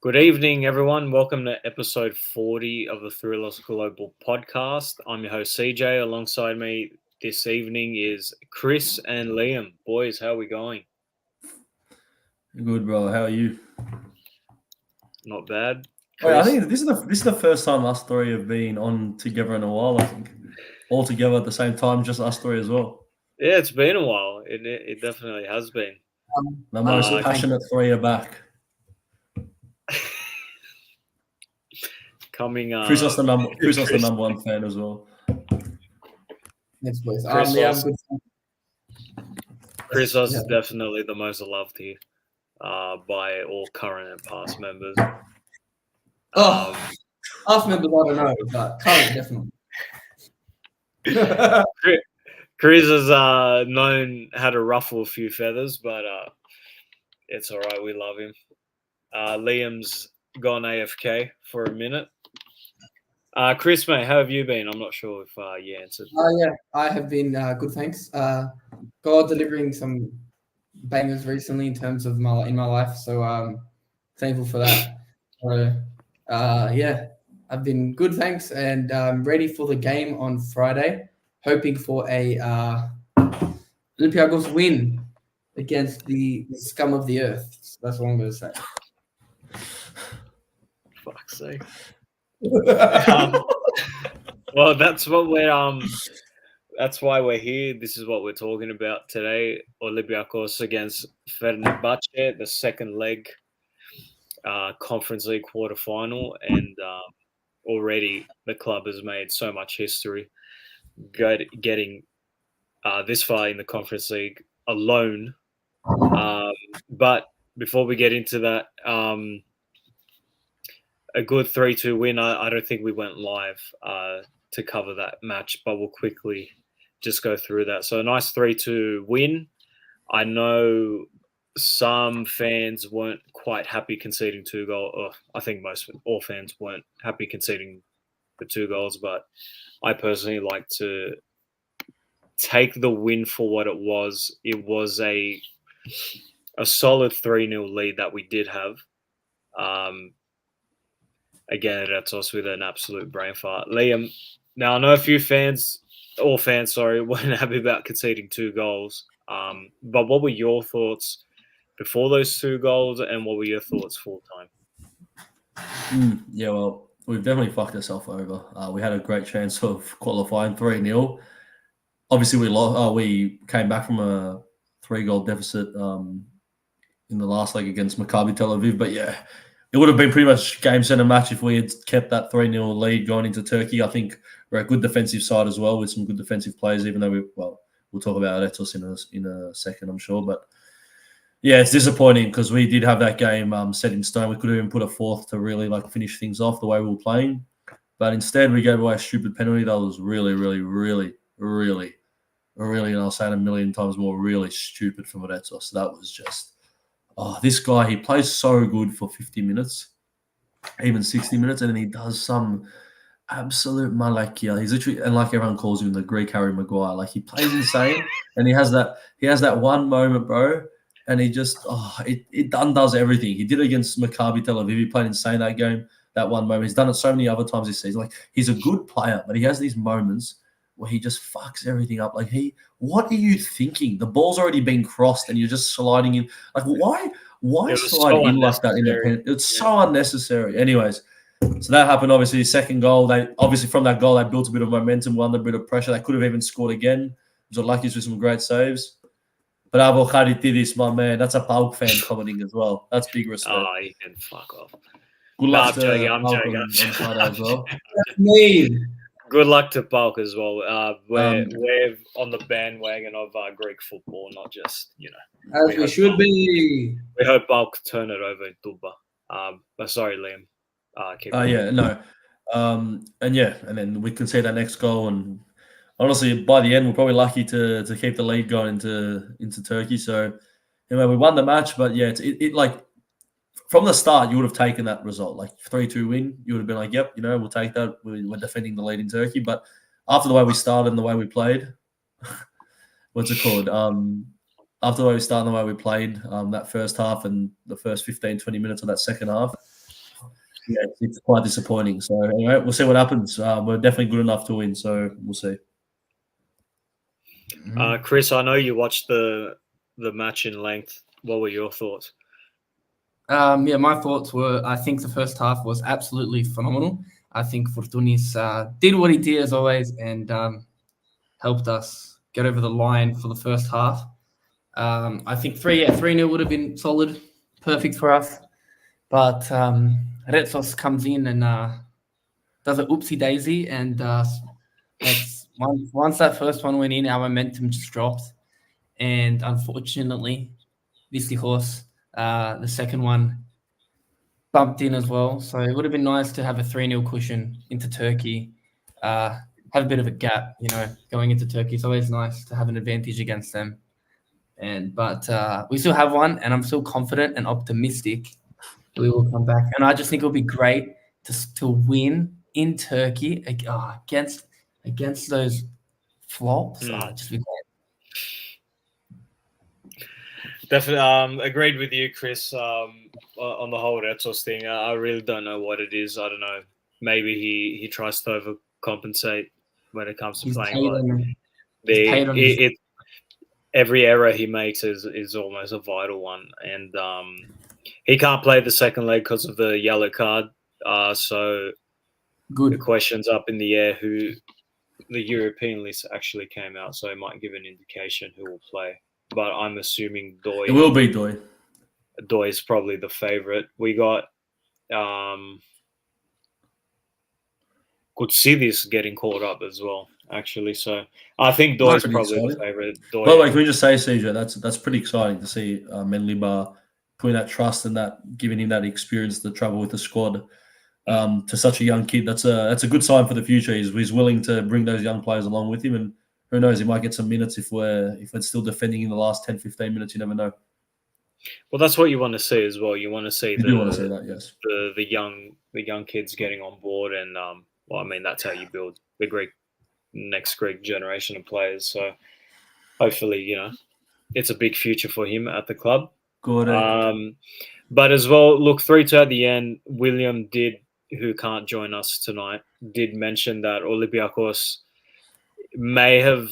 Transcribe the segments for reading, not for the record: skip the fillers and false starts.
Good evening, everyone. Welcome to episode 40 of the Thrillers Global podcast. I'm your host, CJ. Alongside me this evening is Chris and Liam. Boys, how are we going? Good, bro. How are you? Not bad. Wait, I Chris? think this is the first time us three have been on together in a while. I think all together at the same time, just us three as well. Yeah, it's been a while. It definitely has been. The I'm most good, thank passionate three are back. Coming Chris is the number one fan as well. Yes, boys. Chris Yeah, I'm was- good. Chris is Yeah. definitely the most loved here by all current and past members. Oh, half members, I don't know, but current definitely. Chris has known how to ruffle a few feathers, but it's all right. We love him. Liam's gone AFK for a minute. Chris, mate, how have you been? I'm not sure if you answered. Yeah, I have been good, thanks. God delivering some bangers recently in terms of my life, so thankful for that. So yeah, I've been good, thanks, and ready for the game on Friday. Hoping for a Olympiakos win against the scum of the earth. So that's what I'm going to say. Fuck's sake. Well, that's what we're that's why we're here. This is what we're talking about today. Olympiakos against Fenerbahce, the second leg Conference League quarterfinal, and already the club has made so much history getting this far in the Conference League alone. But before we get into that, a good 3-2 win. I don't think we went live to cover that match, but we'll quickly just go through that. So a nice 3-2 win. I know some fans weren't quite happy conceding 2 goals. I think all fans weren't happy conceding the 2 goals, but I personally like to take the win for what it was. It was a solid 3-0 lead that we did have. Again, that's us with an absolute brain fart. Liam, now I know all fans, weren't happy about conceding 2 goals. But what were your thoughts before those 2 goals, and what were your thoughts full time? Yeah, well, we've definitely fucked ourselves over. We had a great chance of qualifying 3-0. Obviously, we lost. We came back from a 3-goal deficit in the last leg against Maccabi Tel Aviv. But yeah, it would have been pretty much game, set, and match if we had kept that 3-0 lead going into Turkey. I think we're a good defensive side as well with some good defensive players, even though we'll talk about Etos in a second, I'm sure. But yeah, it's disappointing because we did have that game set in stone. We could have even put a fourth to really finish things off the way we were playing. But instead, we gave away a stupid penalty that was really, really, really, really, really, and I'll say it a million times more, really stupid from Etos. That was just... this guy, he plays so good for 50 minutes, even 60 minutes, and then he does some absolute malakia. He's literally, and like everyone calls him, the Greek Harry Maguire. He plays insane, and he has that one moment, bro, and he just it undoes everything. He did it against Maccabi Tel Aviv. He played insane that game, that one moment. He's done it so many other times this season. He's a good player, but he has these moments where he just fucks everything up. What are you thinking? The ball's already been crossed and you're just sliding in. Why slide in like that in the pen? It's so unnecessary. Anyways, so that happened. Obviously, second goal. From that goal, they built a bit of momentum, won a bit of pressure. They could have even scored again. Zolakis with some great saves. But Avo Kharitidis, my man, that's a PAOK fan commenting as well. That's big respect. Oh, you can fuck off. Good luck to I'm joking. on Friday as well. Good luck to PAOK as well. We're on the bandwagon of Greek football, not just, As we should be. We hope PAOK turn it over in Tuba. But sorry, Liam. And then we can see that next goal, and honestly, by the end, we're probably lucky to keep the lead going into Turkey. So, we won the match, but yeah, from the start, you would have taken that result, 3-2 win. You would have been like, yep, we'll take that. We're defending the lead in Turkey. But after the way we started and the way we played, what's it called? After the way we started and the way we played that first half and the first 15, 20 minutes of that second half, Yeah, it's quite disappointing. So anyway, we'll see what happens. We're definitely good enough to win, so we'll see. Chris, I know you watched the match in length. What were your thoughts? Yeah, my thoughts were, I think the first half was absolutely phenomenal. I think Fortunis did what he did as always and helped us get over the line for the first half. I think 3-0 would have been solid, perfect for us. But Retsos comes in and does a oopsie daisy, and once that first one went in, our momentum just dropped. And unfortunately, Horse, the second one bumped in as well. So it would have been nice to have a 3-0 cushion into Turkey, have a bit of a gap, going into Turkey. It's always nice to have an advantage against them. But we still have one, and I'm still confident and optimistic that we will come back. And I just think it'll be great to win in Turkey against those flops. Just be great. Definitely agreed with you, Chris, on the whole Retsos thing. I really don't know what it is. I don't know. Maybe he tries to overcompensate when it comes to playing. But every error he makes is almost a vital one. And he can't play the second leg because of the yellow card. So the question's up in the air who the European list actually came out. So it might give an indication who will play. But I'm assuming Doi. It will be Doi. Doi is probably the favorite. We got Kutsidis getting caught up as well, actually. So I think Doi is probably the favorite. By the way, can we just say, CJ, that's pretty exciting to see Menliba putting that trust and that giving him that experience to travel with the squad to such a young kid. That's a good sign for the future. He's willing to bring those young players along with him, and who knows, he might get some minutes if we're still defending in the last 10, 15 minutes. You never know. Well, that's what you want to see as well. You want to see yes. the young kids getting on board, and that's how you build the next Greek generation of players. So hopefully, it's a big future for him at the club. Good. But as well, look, 3-2 at the end. William who can't join us tonight, did mention that Olympiakos may have,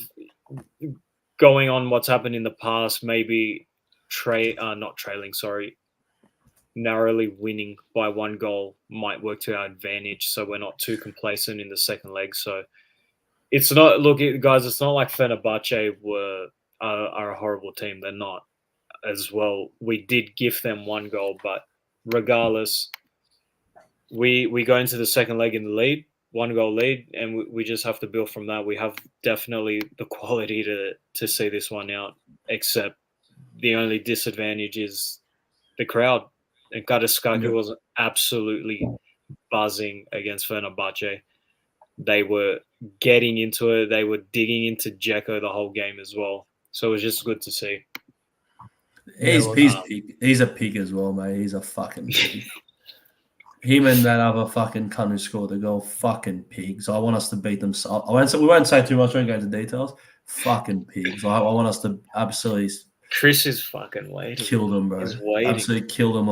going on what's happened in the past, maybe narrowly winning by one goal might work to our advantage, so we're not too complacent in the second leg. So it's not, look, guys, it's not like Fenerbahce are a horrible team. They're not as well. We did gift them one goal, but regardless, we go into the second leg in the lead, 1-goal lead, and we just have to build from that. We have definitely the quality to see this one out, except the only disadvantage is the crowd. And Karaskaki was absolutely buzzing against Fenerbahce. They were getting into it. They were digging into Dzeko the whole game as well. So it was just good to see. He's a pig as well, mate. He's a fucking pig. Him and that other fucking cunt who scored the goal, fucking pigs. I want us to beat them. We won't say too much. We won't go into details. Fucking pigs. I want us to absolutely. Chris is fucking waiting. Kill them, bro. Absolutely kill them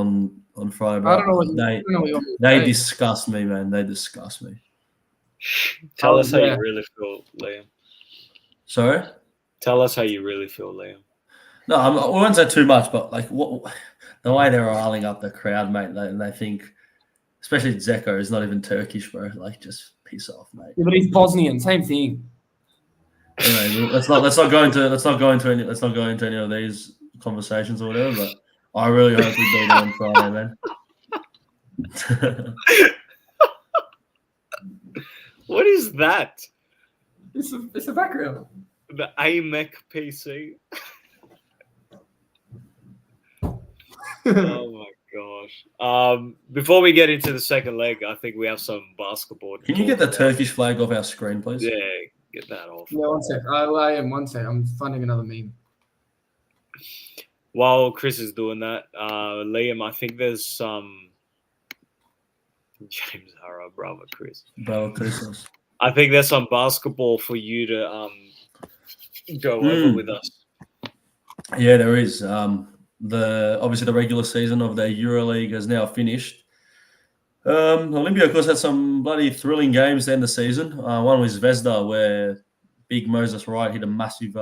on Friday, bro. I don't know they disgust me, man. They disgust me. Tell us how you really feel, Liam. Sorry? Tell us how you really feel, Liam. No, we won't say too much, but like the way they're riling up the crowd, mate, and they think, especially Dzeko, is not even Turkish, bro. Like, just piss off, mate. Yeah, but he's Bosnian, same thing. Anyway, let's not go into any of these conversations or whatever. But I really hope we beat them on Friday, man. What is that? It's a background. The AMEC PC. Oh my gosh. Before we get into the second leg, I think we have some basketball. Can you get the Turkish flag off our screen, please? Yeah, get that off. Yeah, one sec. I am one sec. I'm finding another meme. While Chris is doing that, Liam, I think there's some James Harrow, brother Chris. Brother Chris. I think there's some basketball for you to go over with us. Yeah, there is. Obviously the regular season of the EuroLeague has now finished. Olympiakos had some bloody thrilling games to end the season. One was Zvezda, where Big Moses Wright hit a massive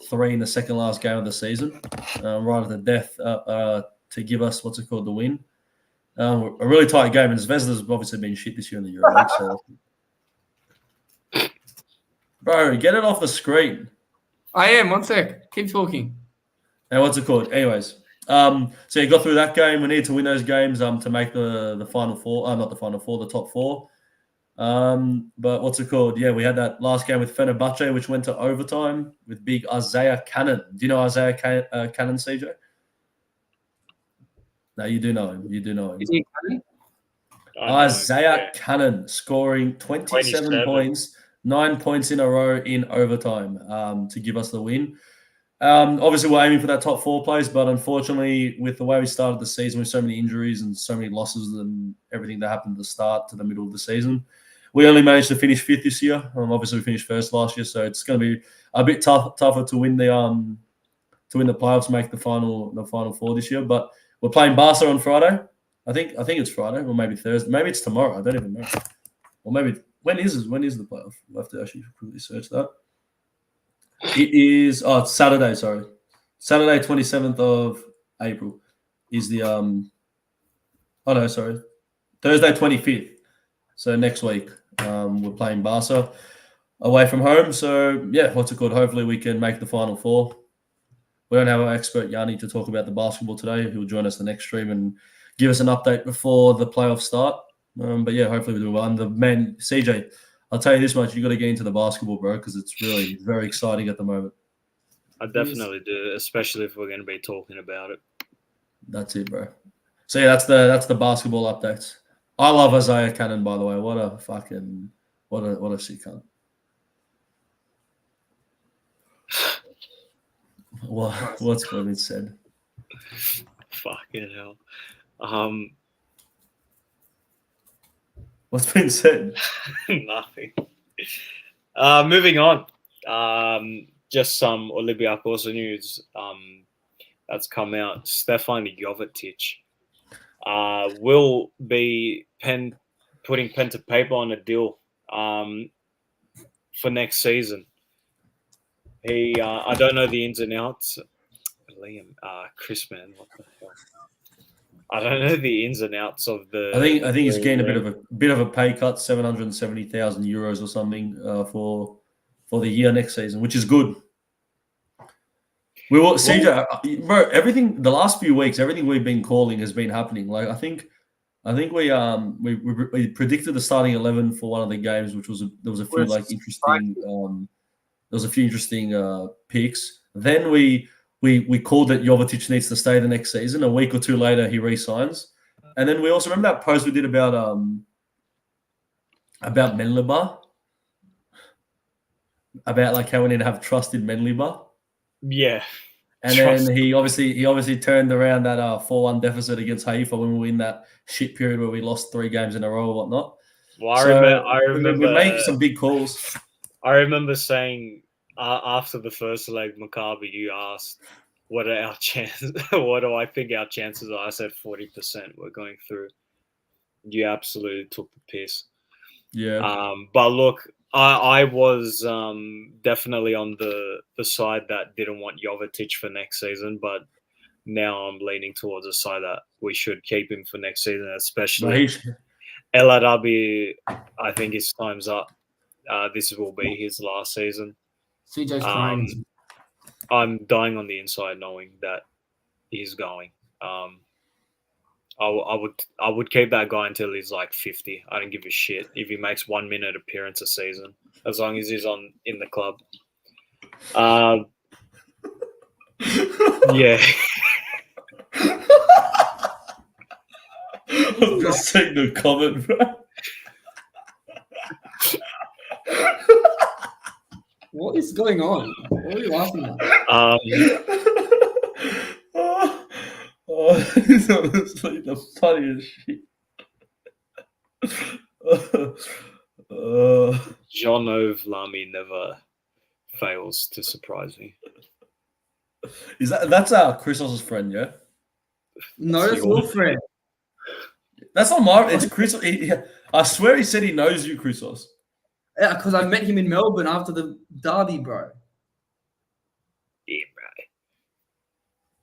3 in the second last game of the season, right at the death to give us, the win. A really tight game, and Zvezda's obviously been shit this year in the EuroLeague. So, bro, get it off the screen. I am. 1 sec. Keep talking. And Anyways, so you got through that game. We need to win those games to make the final four. Not the final four, the top 4. But yeah, we had that last game with Fenerbahce, which went to overtime with big Isaiah Cannon. Do you know Isaiah Cannon, CJ? No, you do know him. Is he Cannon? Isaiah Cannon scoring 27 points, 9 points in a row in overtime to give us the win. Obviously, we're aiming for that top 4 place, but unfortunately, with the way we started the season with so many injuries and so many losses and everything that happened at the start to the middle of the season, we only managed to finish 5th this year. Obviously, we finished 1st last year, so it's going to be a bit tougher to win the playoffs, make the final 4 this year. But we're playing Barca on Friday. I think it's Friday, or maybe Thursday. Maybe it's tomorrow. I don't even know. Or maybe when is the playoff? We'll have to actually quickly search that. It is it's Saturday. Sorry, Saturday, 27th of April is the Thursday, 25th. So next week we're playing Barca away from home. So yeah, hopefully we can make the final 4. We don't have our expert Yanni to talk about the basketball today. He'll join us the next stream and give us an update before the playoffs start. But yeah, hopefully we do well. And the man, CJ, I'll tell you this much: you got to get into the basketball, bro, because it's really very exciting at the moment. I definitely do, especially if we're going to be talking about it. That's it, bro. So yeah, that's the basketball updates. I love Isaiah Cannon, by the way. What a sick cunt. What's been said? Fucking hell. What's been said? Nothing. Moving on. Just some Olympiakos news that's come out. Stefan Jovetic will be putting pen to paper on a deal for next season. He, I don't know the ins and outs. Liam, Chris, man, what the hell? I don't know the ins and outs of the. I think he's getting a bit of a pay cut, 770,000 euros or something for the year next season, which is good. We will, CJ, bro. Everything the last few weeks, everything we've been calling has been happening. Like I think we predicted the starting 11 for one of the games, which was there was a few interesting picks. Then we called that Jovetic needs to stay the next season. A week or two later, he re-signs. And then we also remember that post we did about Menliba, about like how we need to have trust in Menliba. Yeah. And then he obviously turned around that 4-1 deficit against Haifa when we were in that shit period where we lost 3 games in a row or whatnot. Well, I remember we're making some big calls. I remember saying after the first leg, Maccabi, you asked, "What are our chances? What do I think our chances are?" I said 40%. We're going through. You absolutely took the piss. Yeah. But look, I was definitely on the side that didn't want Jovetic for next season, but now I'm leaning towards the side that we should keep him for next season, especially El Arabi. I think his time's up. This will be his last season. CJ's crying. I'm dying on the inside knowing that he's going. I would keep that guy until he's like 50. I don't give a shit if he makes 1 minute appearance a season, as long as he's in the club. Yeah. I'm just taking a comment, bro. What is going on? What are you laughing at? It's honestly the funniest shit. John Ovlami never fails to surprise me. That's Chrisos's friend, yeah? No, it's your friend. That's not my. It's Chris. I swear he said he knows you, Christos. Yeah, because I met him in Melbourne after the derby, bro. Yeah, bro.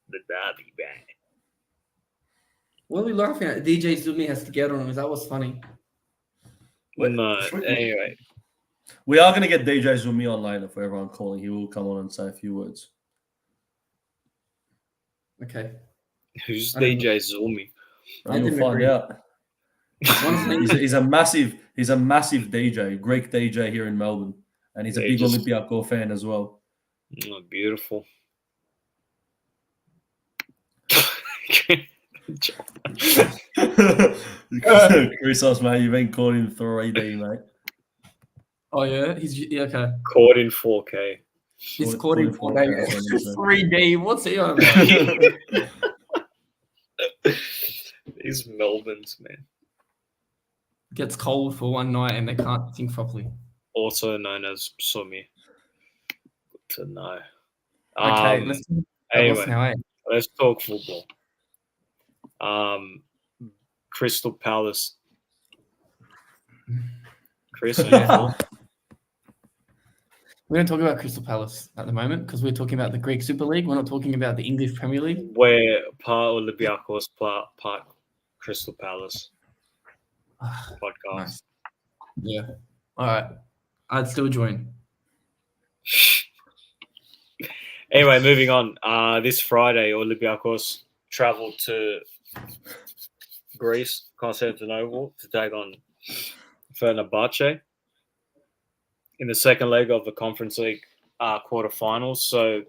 The derby, bro. What are we laughing at? DJ Zumi has to get on him. Is that what's funny? No, anyway. We are going to get DJ Zumi on later for everyone calling. He will come on and say a few words. Okay. Who's DJ Zumi? You'll find out. He's a massive DJ, Greek DJ here in Melbourne, and he's a big Olympiakos fan as well. Oh, beautiful. Christos, mate, you've been caught in 3D, mate. Oh yeah, okay. Caught in 4K. He's caught in 4K. 3D. What's he on? These Melbournes, man. Gets cold for one night and they can't think properly. Also known as Sumi. Good to know. Okay, let's talk football. Crystal Palace. Chris, yeah. We don't talk about Crystal Palace at the moment because we're talking about the Greek Super League. We're not talking about the English Premier League. We're part Olympiakos, part Crystal Palace podcast. Nice. Yeah. All right. I'd still join. Anyway, moving on. This Friday, Olympiakos traveled to Greece, Constantinople, to take on Fenerbahce in the second leg of the Conference League quarterfinals. So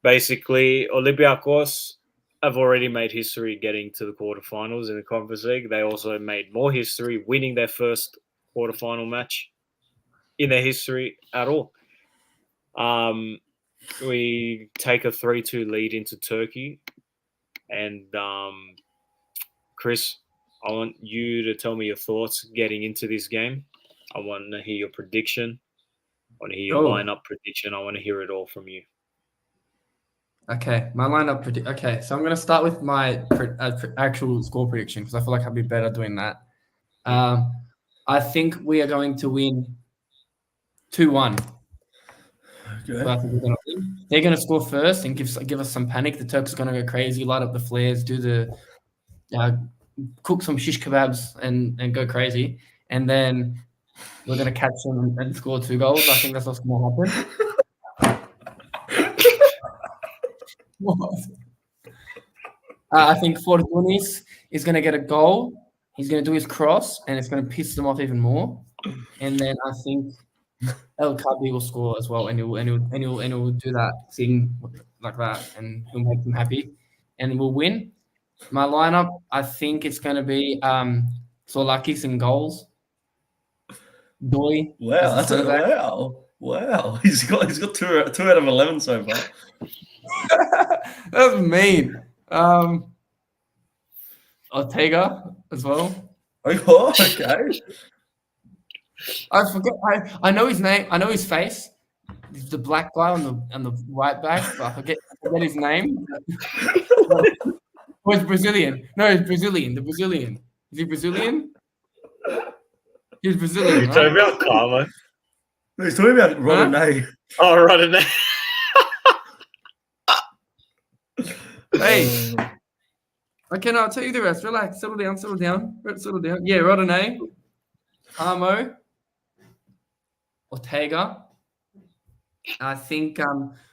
basically, Olympiakos have already made history getting to the quarterfinals in the Conference League. They also made more history winning their first quarterfinal match in their history at all. We take a 3-2 lead into Turkey. And Chris, I want you to tell me your thoughts getting into this game. I want to hear your prediction. I want to hear your lineup prediction. I want to hear it all from you. Okay, my lineup Okay, so I'm going to start with my actual score prediction because I feel like I'd be better doing that. I think we are going to win 2-1. Okay. So I think we're going to win. They're going to score first and give us some panic. The Turks are going to go crazy, light up the flares, do the cook some shish kebabs and go crazy. And then we're going to catch them and score 2 goals. I think that's what's going to happen. I think Fortounis is going to get a goal. He's going to do his cross, and it's going to piss them off even more. And then I think El Kabi will score as well, and he'll do that thing like that, and he'll make them happy, and we'll win. My lineup, I think it's going to be Solakis in goals. Doi. Wow. He's got 2 out of 11 so far. That's mean. Ortega as well. Oh, okay. I forget. I know his name. I know his face. He's the black guy on the right back, but I forget his name. Or he's Brazilian. No, he's Brazilian. The Brazilian. Is he Brazilian? He's Brazilian. You're talking about Karma. He's talking about Rodinei. Oh, Rodinei. Hey. Okay, no, I'll tell you the rest. Relax. Settle down. Yeah, Rodinei. Harmo. Ortega. I think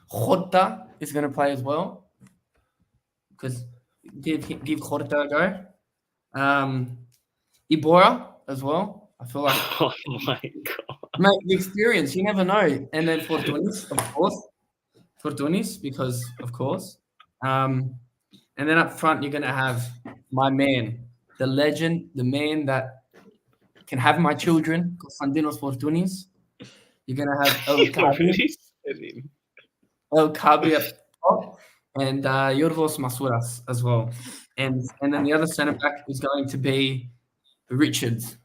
Horta is going to play as well. Because give Horta a go. Ibora as well. I feel like. Oh my god. Mate, the experience, you never know. And then Fortounis, of course. Fortounis, because of course. And then up front, you're going to have my man, the legend, the man that can have my children, Konstantinos Fortounis. You're going to have El Kabi up top and Yorgos Masouras as well. And then the other centre back is going to be Richards.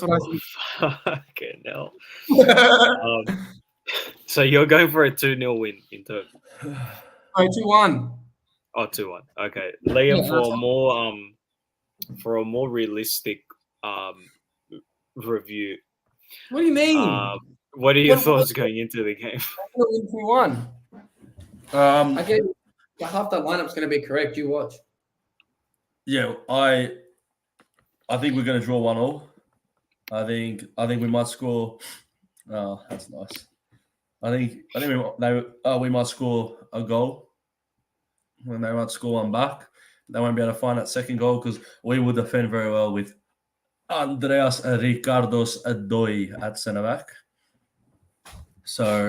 That's what I think. Fucking hell. So you're going for a 2-0 win in Turkey. 2-1. Oh, 2-1. Okay. Liam, Yeah, for a more realistic review, what do you mean? what are your What- thoughts going into the game? I'm gonna win 2-1. I gave half that lineup's going to be correct. You watch. Yeah, I think we're going to draw 1-1. I think we might score. Oh, that's nice. I think we might score a goal, and they might score one back. They won't be able to find that second goal because we will defend very well with Andreas Ricardos Adoi at centre back. So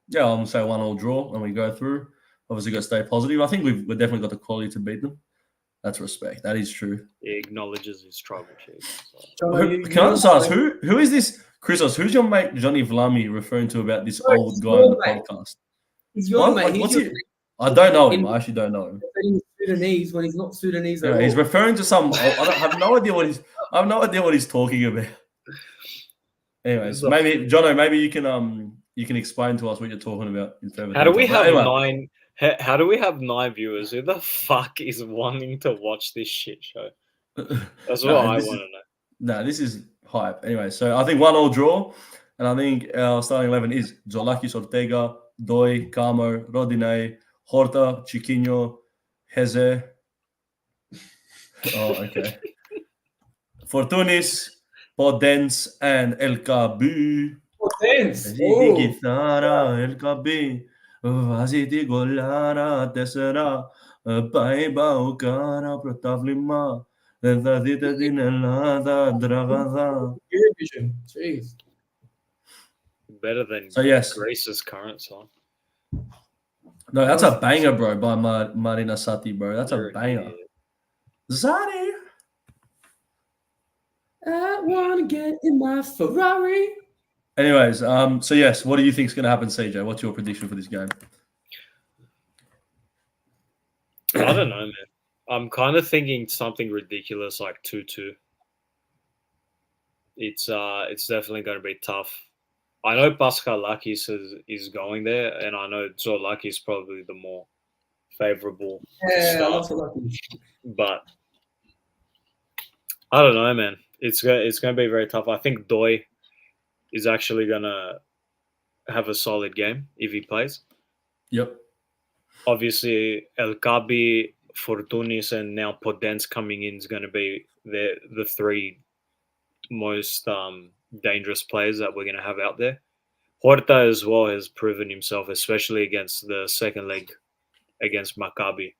yeah, I'm gonna say 1-1 draw, and we go through. Obviously, got to stay positive. I think we've definitely got the quality to beat them. That's respect. That is true. He acknowledges his troubleshooting. Can I just ask who is this, Christos? Who's your mate Johnny Vlami referring to about this old guy on the podcast? He's your mate. What's he? I don't know him. I actually don't know him. He's Sudanese when he's not Sudanese at all. He's referring to some. I have no idea what he's talking about. Anyways, maybe Jono, maybe you can explain to us what you're talking about in further. How do we have nine? How do we have 9 viewers? Who the fuck is wanting to watch this shit show? That's what I want to know. No, this is hype. Anyway, so I think 1-1 draw, and I think our starting 11 is Zolakis, Ortega, Doi, Camo, Rodinei, Horta, Chiquinho, Heze. Oh, okay. Fortunis, Podence, and El Kabu. Podence. El Kabi. Vaziti Golara, Tessera, Baiba, Ukara, Protavlima, Tadita Dinelada, Dragada. Jeez. Better than Grace's current song. No, that's a banger, bro, by Marina Sati, bro. That's a banger. Zani. I want to get in my Ferrari. Anyways, so yes, what do you think is going to happen, CJ? What's your prediction for this game? I don't know, man. I'm kind of thinking something ridiculous like 2-2. It's definitely going to be tough. I know Pascalakis is going there, and I know Zolakis is probably the more favorable start. But I don't know, man. It's going to be very tough. I think Doi is actually going to have a solid game if he plays. Yep. Obviously, El Kabi, Fortunis, and now Podence coming in is going to be the 3 most dangerous players that we're going to have out there. Horta as well has proven himself, especially against the second leg against Maccabi.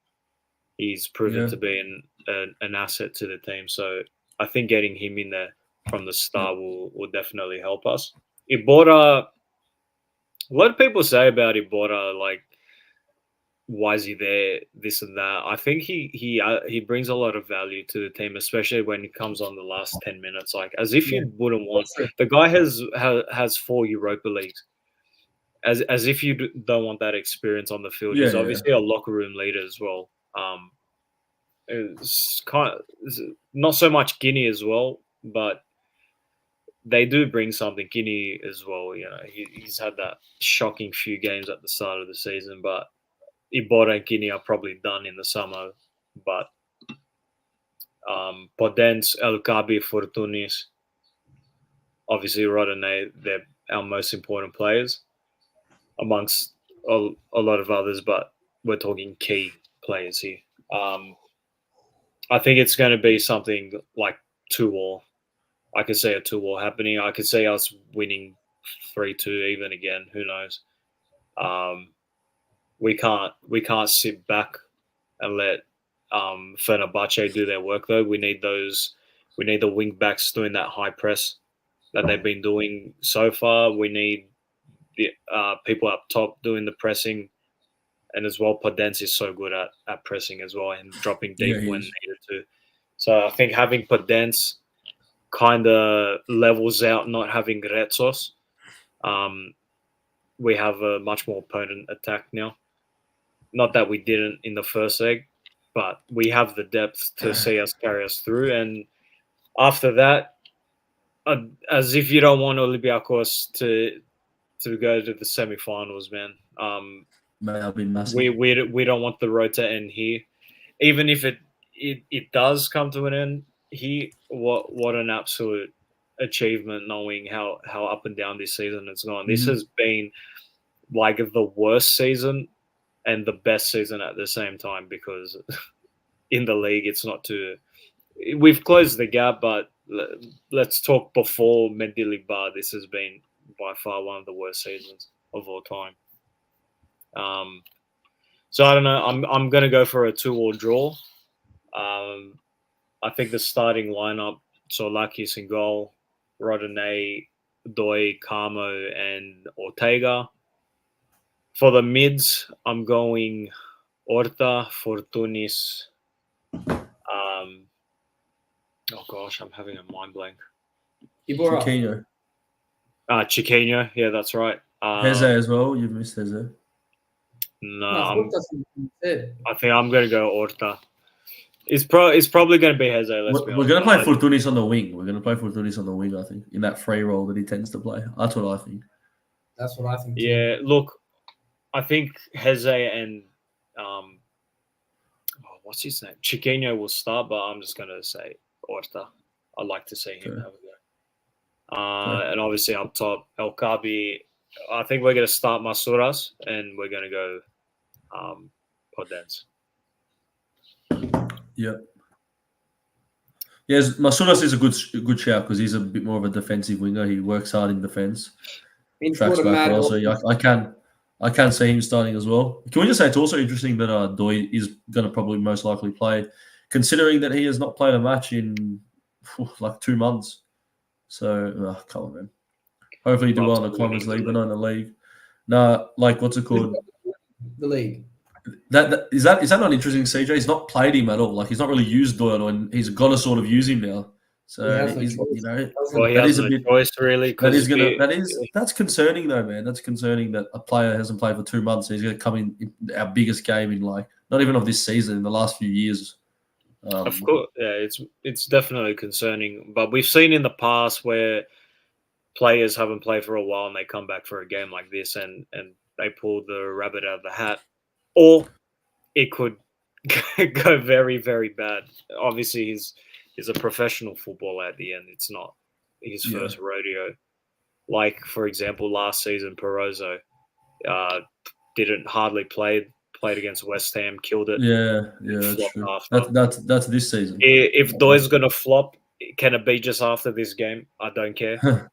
He's proven to be an asset to the team. So I think getting him in there from the start will definitely help us. Ibora, a lot of people say about Ibora, like, why is he there, this and that. I think he brings a lot of value to the team, especially when he comes on the last 10 minutes. Like, as if you wouldn't want the guy has 4 Europa Leagues. As if you don't want that experience on the field. He's obviously a locker room leader as well. It's not so much Guinea as well, but they do bring something. Guinea as well. You know, he's had that shocking few games at the start of the season, but Ibora and Guinea are probably done in the summer. But Podence, El Kabi, Fortunis, obviously Rodinei, they're our most important players amongst a lot of others, but we're talking key players here. I think it's going to be something like 2-2. I could see a 2-2 happening. I could see us winning 3-2 even again. Who knows? We can't sit back and let Fenerbahce do their work though. We need the wing backs doing that high press that they've been doing so far. We need the people up top doing the pressing, and as well Podence is so good at pressing as well and dropping deep when needed to. So I think having Podence kind of levels out not having Retsos. We have a much more potent attack now. Not that we didn't in the first leg, but we have the depth to see us carry us through. And after that, as if you don't want Olympiakos to go to the semi-finals, man. May have been massive. We don't want the road to end here, even if it does come to an end here. What an absolute achievement, knowing how up and down this season has gone. This has been like the worst season and the best season at the same time, because in the league it's not too. We've closed the gap, but let's talk before Mendili Bar. This has been by far one of the worst seasons of all time. So I don't know. I'm going to go for a 2-2 draw. I think the starting lineup: Solakis in goal, Rodinei, Doi, Carmo, and Ortega. For the mids, I'm going Horta, Fortunis. Oh gosh, I'm having a mind blank. Chiquinho. Chiquinho, yeah, that's right. Heze as well. You've missed Heze. No, I think I'm going to go Horta. It's probably going to be Heze. We're going to play Fortunis on the wing. I think, in that free role that he tends to play. That's what I think. That's what I think too. Yeah, look, I think Heze and what's his name? Chiquinho will start, but I'm just going to say Horta. I'd like to see him have a go. And obviously up top, El Kabi. I think we're going to start Masuras and we're going to go Podence. Yeah. Yes, Masuras is a good shout because he's a bit more of a defensive winger. He works hard in defense. Tracks back well, so I can see him starting as well. Can we just say it's also interesting that Doi is going to probably most likely play, considering that he has not played a match in like 2 months. So, come on, man. Hopefully, do well in the Conference League, but not in the league. Nah, like what's it called? The league. Is that not interesting, CJ? He's not played him at all. Like he's not really used Doyle, and he's got to sort of use him now. So that is a bit choice, really. That's concerning though, man. That's concerning that a player hasn't played for 2 months. He's going to come in our biggest game in like not even of this season, in the last few years. Of course, yeah, it's definitely concerning. But we've seen in the past where players haven't played for a while and they come back for a game like this and they pull the rabbit out of the hat, or it could go very, very bad. Obviously, he's a professional footballer at the end. It's not his first rodeo. Like, for example, last season, Perozzo didn't hardly played against West Ham, killed it. That's true. That's this season. If Doy's going to flop, can it be just after this game? I don't care.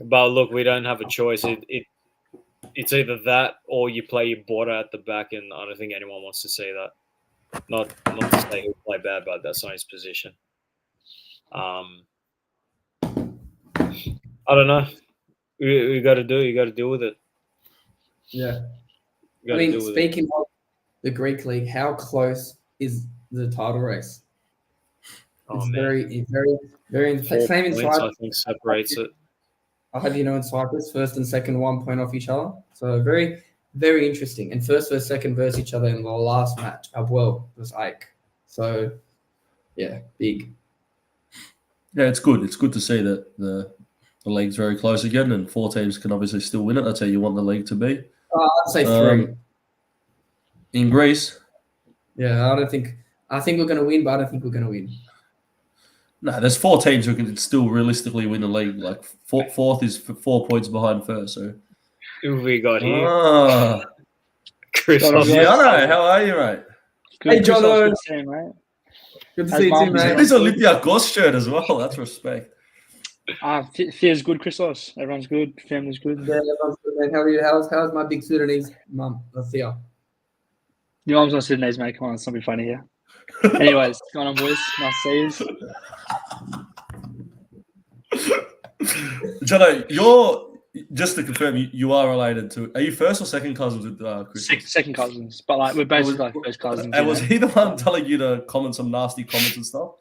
But look, we don't have a choice. It's either that or you play your border at the back, and I don't think anyone wants to see that. Not to say he'll play bad, but that's not his position. I don't know. You got to deal with it. Yeah. I mean, speaking of the Greek league, how close is the title race? It's very, very. Same in Cyprus. I think separates it. I'll have you know, in Cyprus, first and second 1 point off each other. So very, very interesting. And first versus second versus each other in the last match. Abwell was Ike. So, yeah, big. Yeah, it's good. It's good to see that the league's very close again, and 4 teams can obviously still win it. That's how you want the league to be. I'd say 3. In Greece? Yeah, I think we're going to win, but I don't think we're going to win. No, there's 4 teams who can still realistically win the league. Like fourth is 4 points behind first. So who we got here? Chris, Jono, how are you, mate? Good, hey, Jono. Good to see you, mate. Good to see you too, mate. He's Olympiakos shirt as well. That's respect. Feels good, Christos. Everyone's good. Family's good. Yeah, everyone's good, man. How are you? How's my big Sudanese mum, Lathia? Your mum's not Sudanese, mate. Come on, it's not be funny here. Anyways, what's going on, boys? Nice to see you. Jono, just to confirm, you are related to. Are you first or second cousins with Chris? Second cousins, but like we're basically like first cousins. And was he the one telling you to comment some nasty comments and stuff?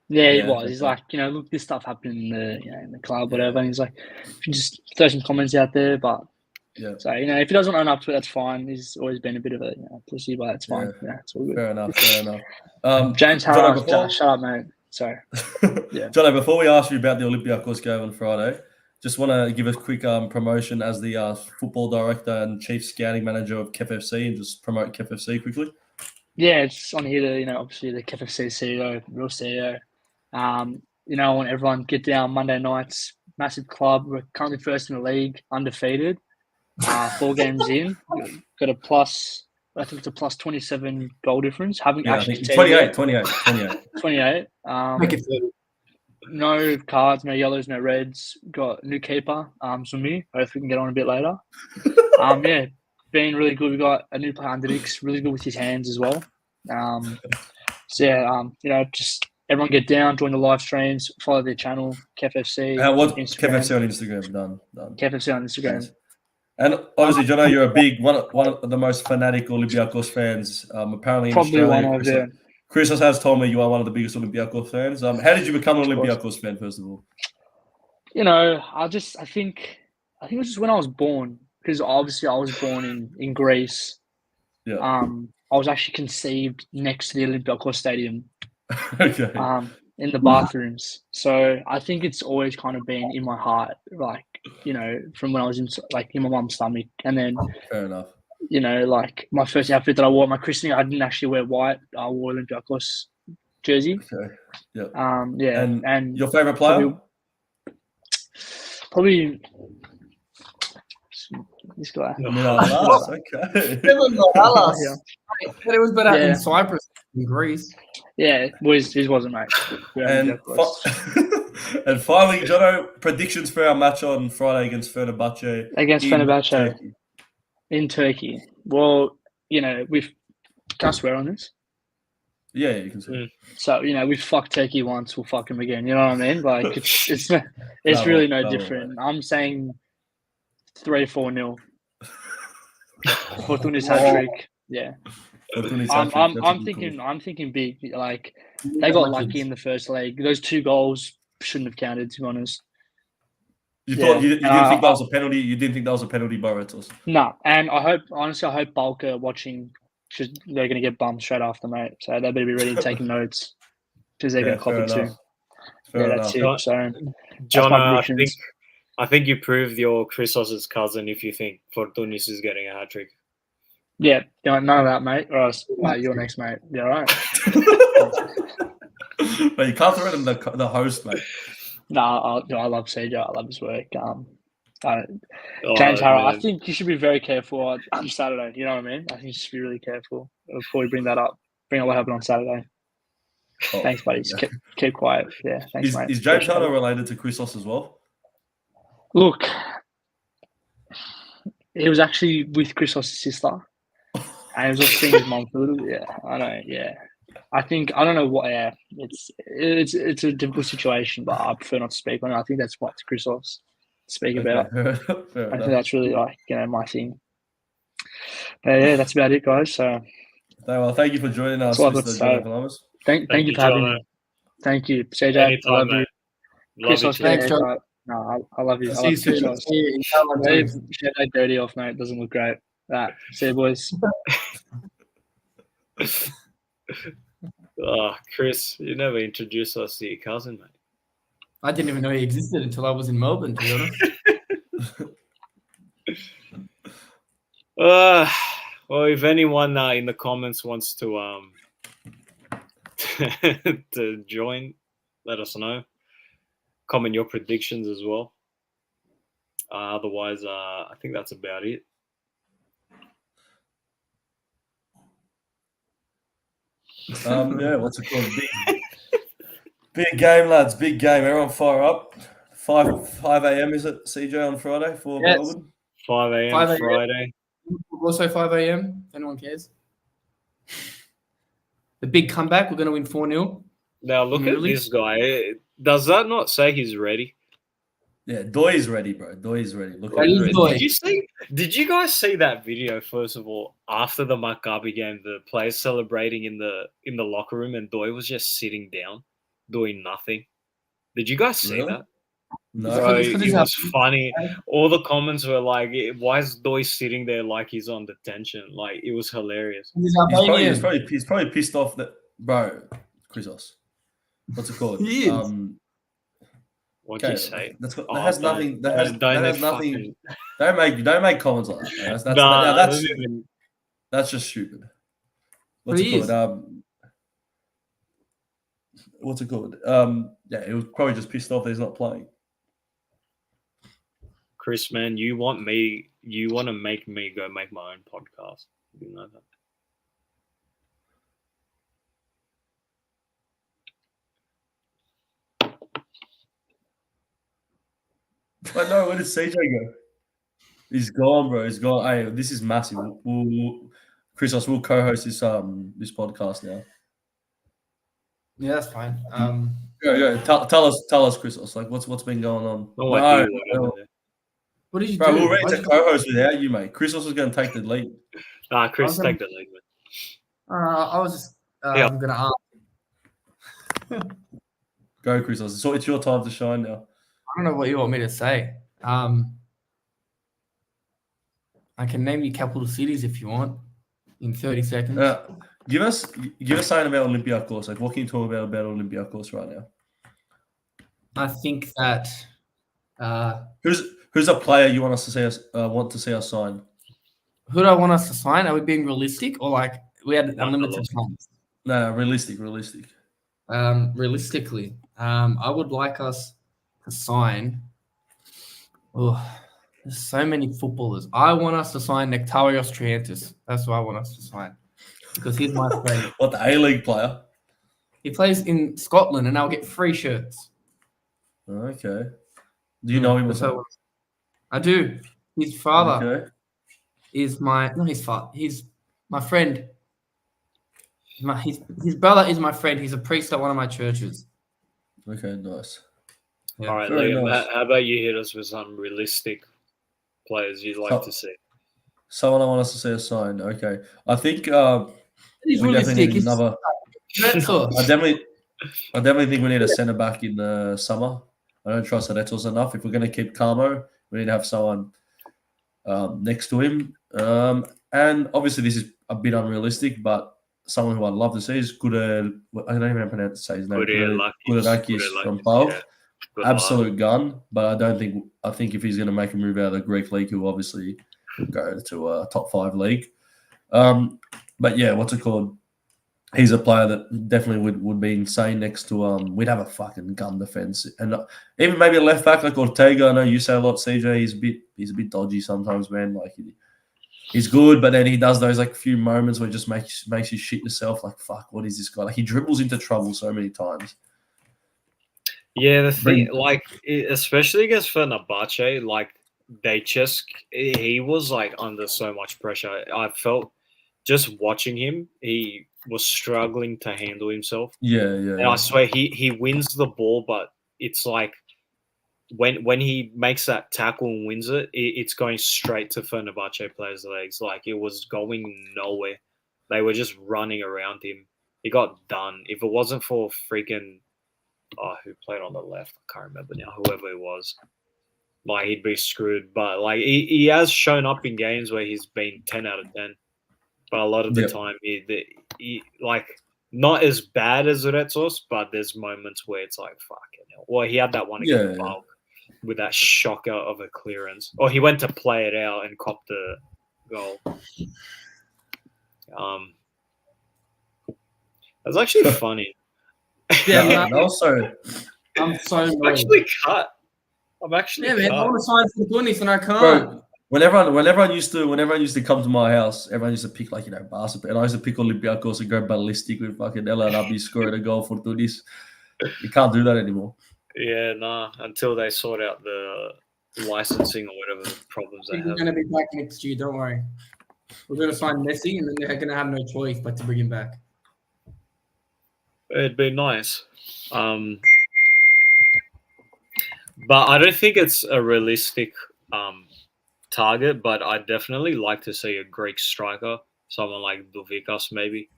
Yeah, he was. He's like, look, this stuff happened in the club, whatever. And he's like, if you just throw some comments out there, but so if he doesn't own up to it, that's fine. He's always been a bit of a pussy, but it's fine. Yeah, it's all good. Fair enough. James Harris, shut up, mate. So, yeah. Jono, before we ask you about the Olympiakos game on Friday, just want to give a quick promotion as the football director and chief scouting manager of KFC and just promote KFC quickly. Yeah, it's on here to, obviously the KFC CEO, real CEO. I want everyone to get down Monday nights, massive club. We're currently first in the league, undefeated. 4 games in, got a plus, I think it's a plus 27 goal difference. Haven't actually 28. Make it 30. No cards, no yellows, no reds. Got a new keeper, Sumi. Hopefully we can get on a bit later. Yeah, been really good. We got a new player, Andrix, really good with his hands as well. Just everyone get down, join the live streams, follow their channel, KFC. KFC on Instagram? Done. KFC on Instagram. Nice. And obviously, Jono, you're a big one of the most fanatic Olympiakos fans. Apparently, in Probably Australia, one of them. Christos has told me you are one of the biggest Olympiakos fans. How did you become an Olympiakos fan, first of all? I think it was just when I was born, because obviously I was born in Greece. Yeah. I was actually conceived next to the Olympiakos stadium. Okay. In the bathrooms. So I think it's always kind of been in my heart, from when I was in my mum's stomach. And then, fair enough. My first outfit that I wore at my christening, I didn't actually wear white. I wore Olympiakos jersey. Okay. Yeah. Yeah. And your favorite player? Probably this guy. Okay. It was better in Cyprus than Greece. Yeah, his wasn't, mate. And finally, Jono, predictions for our match on Friday against Fenerbahce. In Turkey. Well, we've can I swear on this? Yeah, you can say. So we fucked Turkey once, we'll fuck them again. You know what I mean? Like it's really no different. I'm saying 3-4-0. Fortuni's hat trick. Yeah. I'm thinking big. Like they got lucky in the first leg. Those 2 goals shouldn't have counted, to be honest. You didn't think that was a penalty? You didn't think that was a penalty by Retos? No, and I hope Balka watching, because they're going to get bummed straight after, mate. So they better be ready to take notes, because they're going to copy too. That's it. So, John, I think you proved your Christos' cousin if you think Fortunis is getting a hat trick. Yeah, none of that, mate. Or else, you're next, mate. Yeah, all right. But you can't threaten the host, mate. No, I love CJ. I love his work. James Harrow, I think you should be very careful on Saturday. You know what I mean? I think you should be really careful before you bring that up. Bring up what happened on Saturday. Thanks, buddy. Yeah. Keep quiet. Yeah, thanks, mate. Is James Harrow related to Christos as well? Look, he was actually with Christos' sister. And he was just seeing his mum for a little bit. Yeah, I know. Yeah, I don't know what. Yeah, it's a difficult situation, but I prefer not to speak on it. I think that's what Christos speak about. I think that's really my thing. But yeah, that's about it, guys. So, well, thank you for joining us. Thank you for having me. Thank you, CJ. Anytime, I love mate. you. Christos, thanks, John. No, I love you. See you soon. Shave that dirty off, mate. Doesn't look great. See you, boys. Chris, you never introduced us to your cousin, mate. I didn't even know he existed until I was in Melbourne, to be honest. Well, if anyone in the comments wants to to join, let us know. Comment your predictions as well. Otherwise, I think that's about it. What's it called? Big game, lads. Big game. Everyone fire up. 5 a.m. is it, CJ, on Friday for Melbourne? 5 a.m. Friday. Also 5 a.m. if anyone cares. The big comeback. We're going to win 4-0. Now look at this guy. Does that not say he's ready? Yeah, Doy's ready, bro. Doy's ready. Look at Doy. Did you guys see that video? First of all, after the Maccabi game, the players celebrating in the locker room, and Doy was just sitting down, doing nothing. Did you guys see that? No, bro, it was funny. All the comments were like, "Why is Doy sitting there like he's on detention?" Like it was hilarious. He's probably pissed off that, bro. Christos. what's it called? He is. What did you say? That Oh, has don't- nothing. That has don't nothing. fucking- Don't make comments like that. Nah, That's just stupid. But What's it he called? is. What's it called? Yeah, it was probably just pissed off that he's not playing. Chris, man, you want to make me go make my own podcast. You know that. But no, where did CJ go? He's gone, bro. He's gone. Hey, this is massive. Christos, we'll co-host this podcast now. Yeah, that's fine. Go. Tell us, Christos. Like, what's been going on? No idea what happened there. What did you Bro, do? we're ready Why'd to you- co-host without you, mate. Christos was going to take the lead. Chris, I was take the lead, man. I was just Yeah. I'm gonna ask. Go, Christos. It's your time to shine now. I don't know what you want me to say. I can name you capital cities if you want in 30 seconds. Give us something about Olympiakos. Like, what can you talk about Olympiakos right now? I think that Who's a player you want us to see us sign? who do I want us to sign? Are we being realistic or like we had unlimited funds? No, realistic. Realistically, I would like us to sign. Oh, there's so many footballers. I want us to sign Nektarios Triantis. That's what I want us to sign because he's my friend. What, the A-League player? He plays in Scotland, and I'll get free shirts. Okay. Do you know him or something? I do. His father Okay. is my He's my friend. His brother is my friend. He's a priest at one of my churches. Okay, nice. Yeah. All right, Very Liam, nice. how about you hit us with some realistic players you'd like to see? Someone I want us to see us sign. Okay. I think He's we definitely realistic. need another. That's all. I definitely think we need a centre back in the summer. I don't trust Aretos enough. If we're going to keep Carmo, we need to have someone next to him. And obviously, this is a bit unrealistic, but someone who I'd love to see is Kuder. I don't even know how to say his name. Kuderakis from PAOK. Yeah. Good Absolute gun, but I think if he's going to make a move out of the Greek league, he'll obviously go to a top 5 league. But yeah, what's it called? He's a player that definitely would be insane next to we'd have a fucking gun defense, and even maybe a left back like Ortega. I know you say a lot, CJ. He's a bit dodgy sometimes, man. Like he's good, but then he does those like few moments where it just makes you shit yourself. Like, fuck, what is this guy? Like, he dribbles into trouble so many times. Yeah, the thing, like, especially against Fenerbahce, like, he was, like, under so much pressure. I felt just watching him, he was struggling to handle himself. Yeah. And I swear, he wins the ball, but it's like, when he makes that tackle and wins it, it's going straight to Fenerbahce players' legs. Like, it was going nowhere. They were just running around him. He got done. If it wasn't for freaking... who played on the left? I can't remember now. Whoever it was, like, he'd be screwed. But like he has shown up in games where he's been 10 out of 10. But a lot of the time, he like not as bad as Retsos, but there's moments where it's like fucking hell. Well, he had that one against Bulk with that shocker of a clearance. Or he went to play it out and copped the goal. That's actually funny. Yeah, and also, I'm so I'm annoyed. actually cut. I'm actually man. I cut. want to sign for the goodness and I can't. bro, when everyone used to come to my house, everyone used to pick like basketball, and I used to pick Olympiakos and go ballistic with fucking LRW scoring a goal for Tunis. You can't do that anymore. Yeah, nah. Until they sort out the licensing or whatever the problems they We're have. going to be back next year. Don't worry. We're going to sign Messi, and then they're going to have no choice but to bring him back. It'd be nice. But I don't think it's a realistic target, but I'd definitely like to see a Greek striker, someone like Duvikas maybe.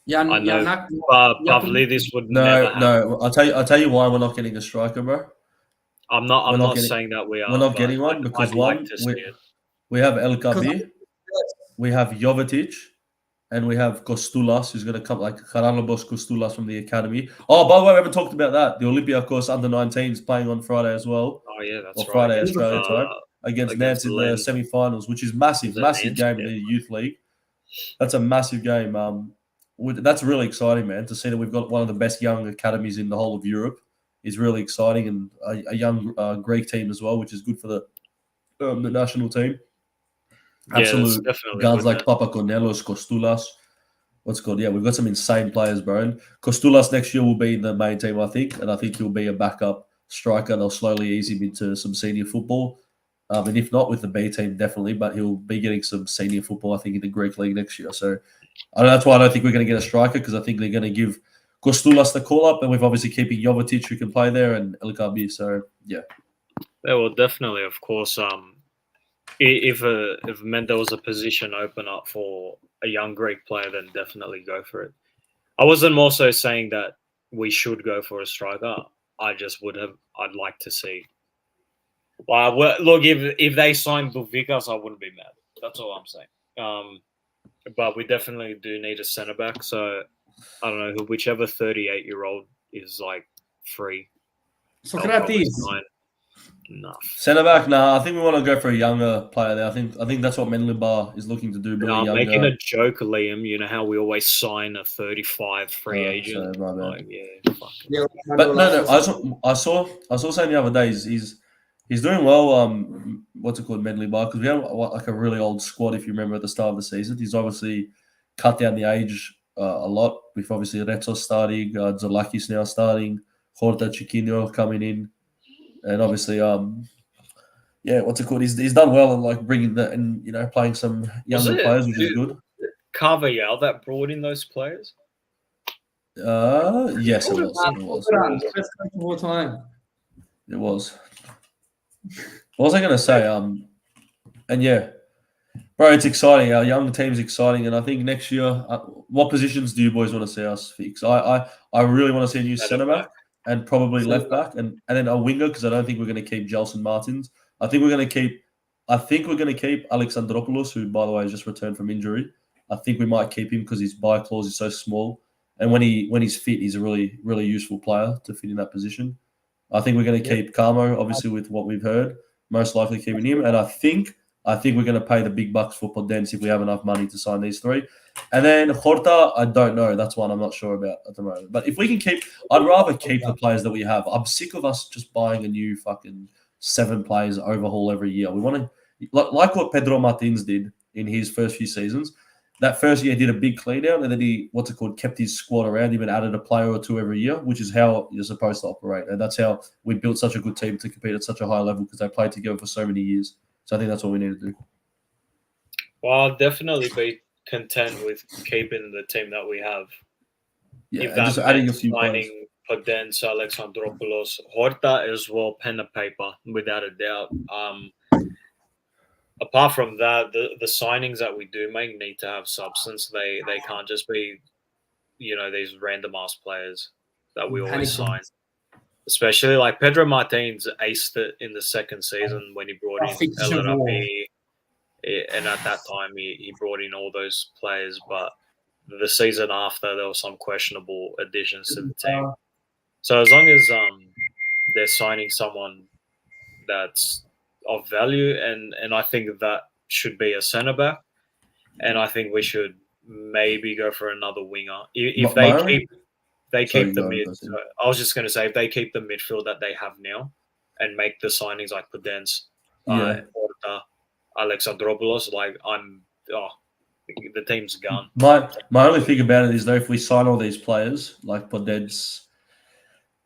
Yeah, I know, not, but Pavlidis would never happen. No. I'll tell you why we're not getting a striker, bro. I'm not saying that we are. We're not getting one because I'd like to see it. we have El Kabir, we have Jovetic, and we have Kostulas, who's going to come, like Karalobos Kostulas from the academy. Oh, by the way, we haven't talked about that. The Olympiakos under-19s playing on Friday as well. Oh yeah, that's Or right. Friday Against, Australia time against Nance in the Lens. semi-finals, which is massive, Is it massive Nance? game in Yeah. the youth league. That's a massive game. That's really exciting, man. To see that we've got one of the best young academies in the whole of Europe is really exciting, and a young Greek team as well, which is good for the national team. Yeah, that's Absolute definitely guns good, like Papakonelos, Kostulas. What's called? Yeah, we've got some insane players, bro. And Kostulas next year will be in the main team, I think, and I think he'll be a backup striker. They'll slowly ease him into some senior football. And if not with the B team, definitely, but he'll be getting some senior football, I think, in the Greek league next year. So that's why I don't think we're going to get a striker, because I think they're going to give Kostulas the call up, and we've obviously keeping Jovetic, who can play there, and Elkabi. So yeah, well, definitely, of course. If it meant there was a position open up for a young Greek player, then definitely go for it. I wasn't more so saying that we should go for a striker. I'd like to see. Well, look, if they signed Buvikas, I wouldn't be mad. That's all I'm saying. But we definitely do need a centre back. So I don't know, whichever 38-year-old is like free. Socrates. Enough. centre back. Nah, I think we want to go for a younger player there. I think that's what Menlibar is looking to do. No, I'm making a joke, Liam. You know how we always sign a 35 free agent. So, my bad. Like, yeah, Yeah, But no. I saw something the other day. He's doing well. What's it called, Menlibar? Because we had like a really old squad. If you remember at the start of the season, he's obviously cut down the age a lot. With obviously Reto starting, Zalakis now starting, Horta Chiquinho coming in, and obviously what's it called? He's done well in like bringing that and playing some younger players, which is good. Carvajal that brought in those players. Yes, it was. Best coach of all time. It was. What was I going to say? And yeah, bro, it's exciting. Our young team's exciting, and I think next year, what positions do you boys want to see us fix? I really want to see a new centre back and probably left back, and then a winger, because I don't think we're going to keep Gelson Martins. I think we're going to keep Alexandropoulos, who by the way has just returned from injury. I think we might keep him because his buy clause is so small, and when he's fit, he's a really really useful player to fit in that position. I think we're going to keep Carmo, obviously, with what we've heard. Most likely keeping him. And I think we're going to pay the big bucks for Podence if we have enough money to sign these three. And then Horta, I don't know. That's one I'm not sure about at the moment. But if we can I'd rather keep the players that we have. I'm sick of us just buying a new fucking 7 players overhaul every year. We want to, like what Pedro Martins did in his first few seasons. That first year, he did a big clean out, and then he, kept his squad around him and added a player or two every year, which is how you're supposed to operate. And that's how we built such a good team to compete at such a high level, because they played together for so many years. So I think that's what we need to do. Well, I'll definitely be content with keeping the team that we have. Yeah, if and just adding a few players. signing Podence, Alexandropoulos, Horta as well, pen and paper, without a doubt. Apart from that, the signings that we do make need to have substance. They can't just be, these random ass players that we always sign. Especially like Pedro Martins aced it in the second season when he brought in LRP, and at that time he brought in all those players. But the season after, there were some questionable additions to the team. So as long as they're signing someone that's of value, and I think that should be a centre back, and I think we should maybe go for another winger if they keep the mid. I was just going to say, if they keep the midfield that they have now and make the signings like Podence, Horta, Alexandropoulos, the team's gone. My only thing about it is though, if we sign all these players like Podence,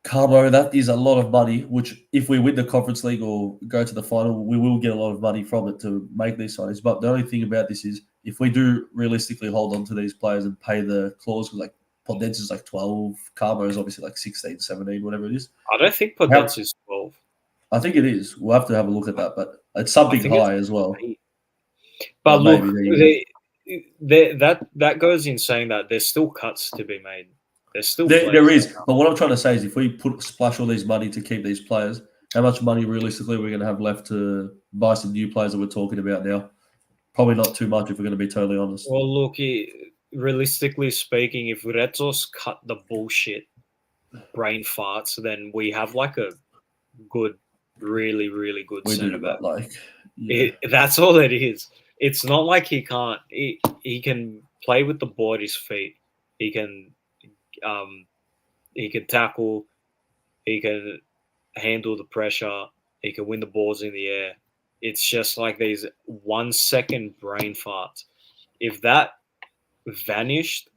Carbo, that is a lot of money, which if we win the Conference League or go to the final, we will get a lot of money from it to make these signings. But the only thing about this is if we do realistically hold on to these players and pay the clause, like Podence is like 12, Carbo is obviously like 16, 17, whatever it is. I don't think Podence is 12. I think it is. We'll have to have a look at that, but it's something high as well. But look, that goes in saying that there's still cuts to be made. There is, but what I'm trying to say is if we splash all these money to keep these players, how much money realistically we're going to have left to buy some new players that we're talking about now? Probably not too much if we're going to be totally honest. Well, look, realistically speaking, if Retos cut the bullshit brain farts, then we have like a good, really, really good We centre do, back. but like, yeah. That's all it is. It's not like he can't. He can play with the ball at his feet. He can tackle. He can handle the pressure. He can win the balls in the air. It's just like these 1 second brain farts. If that vanished,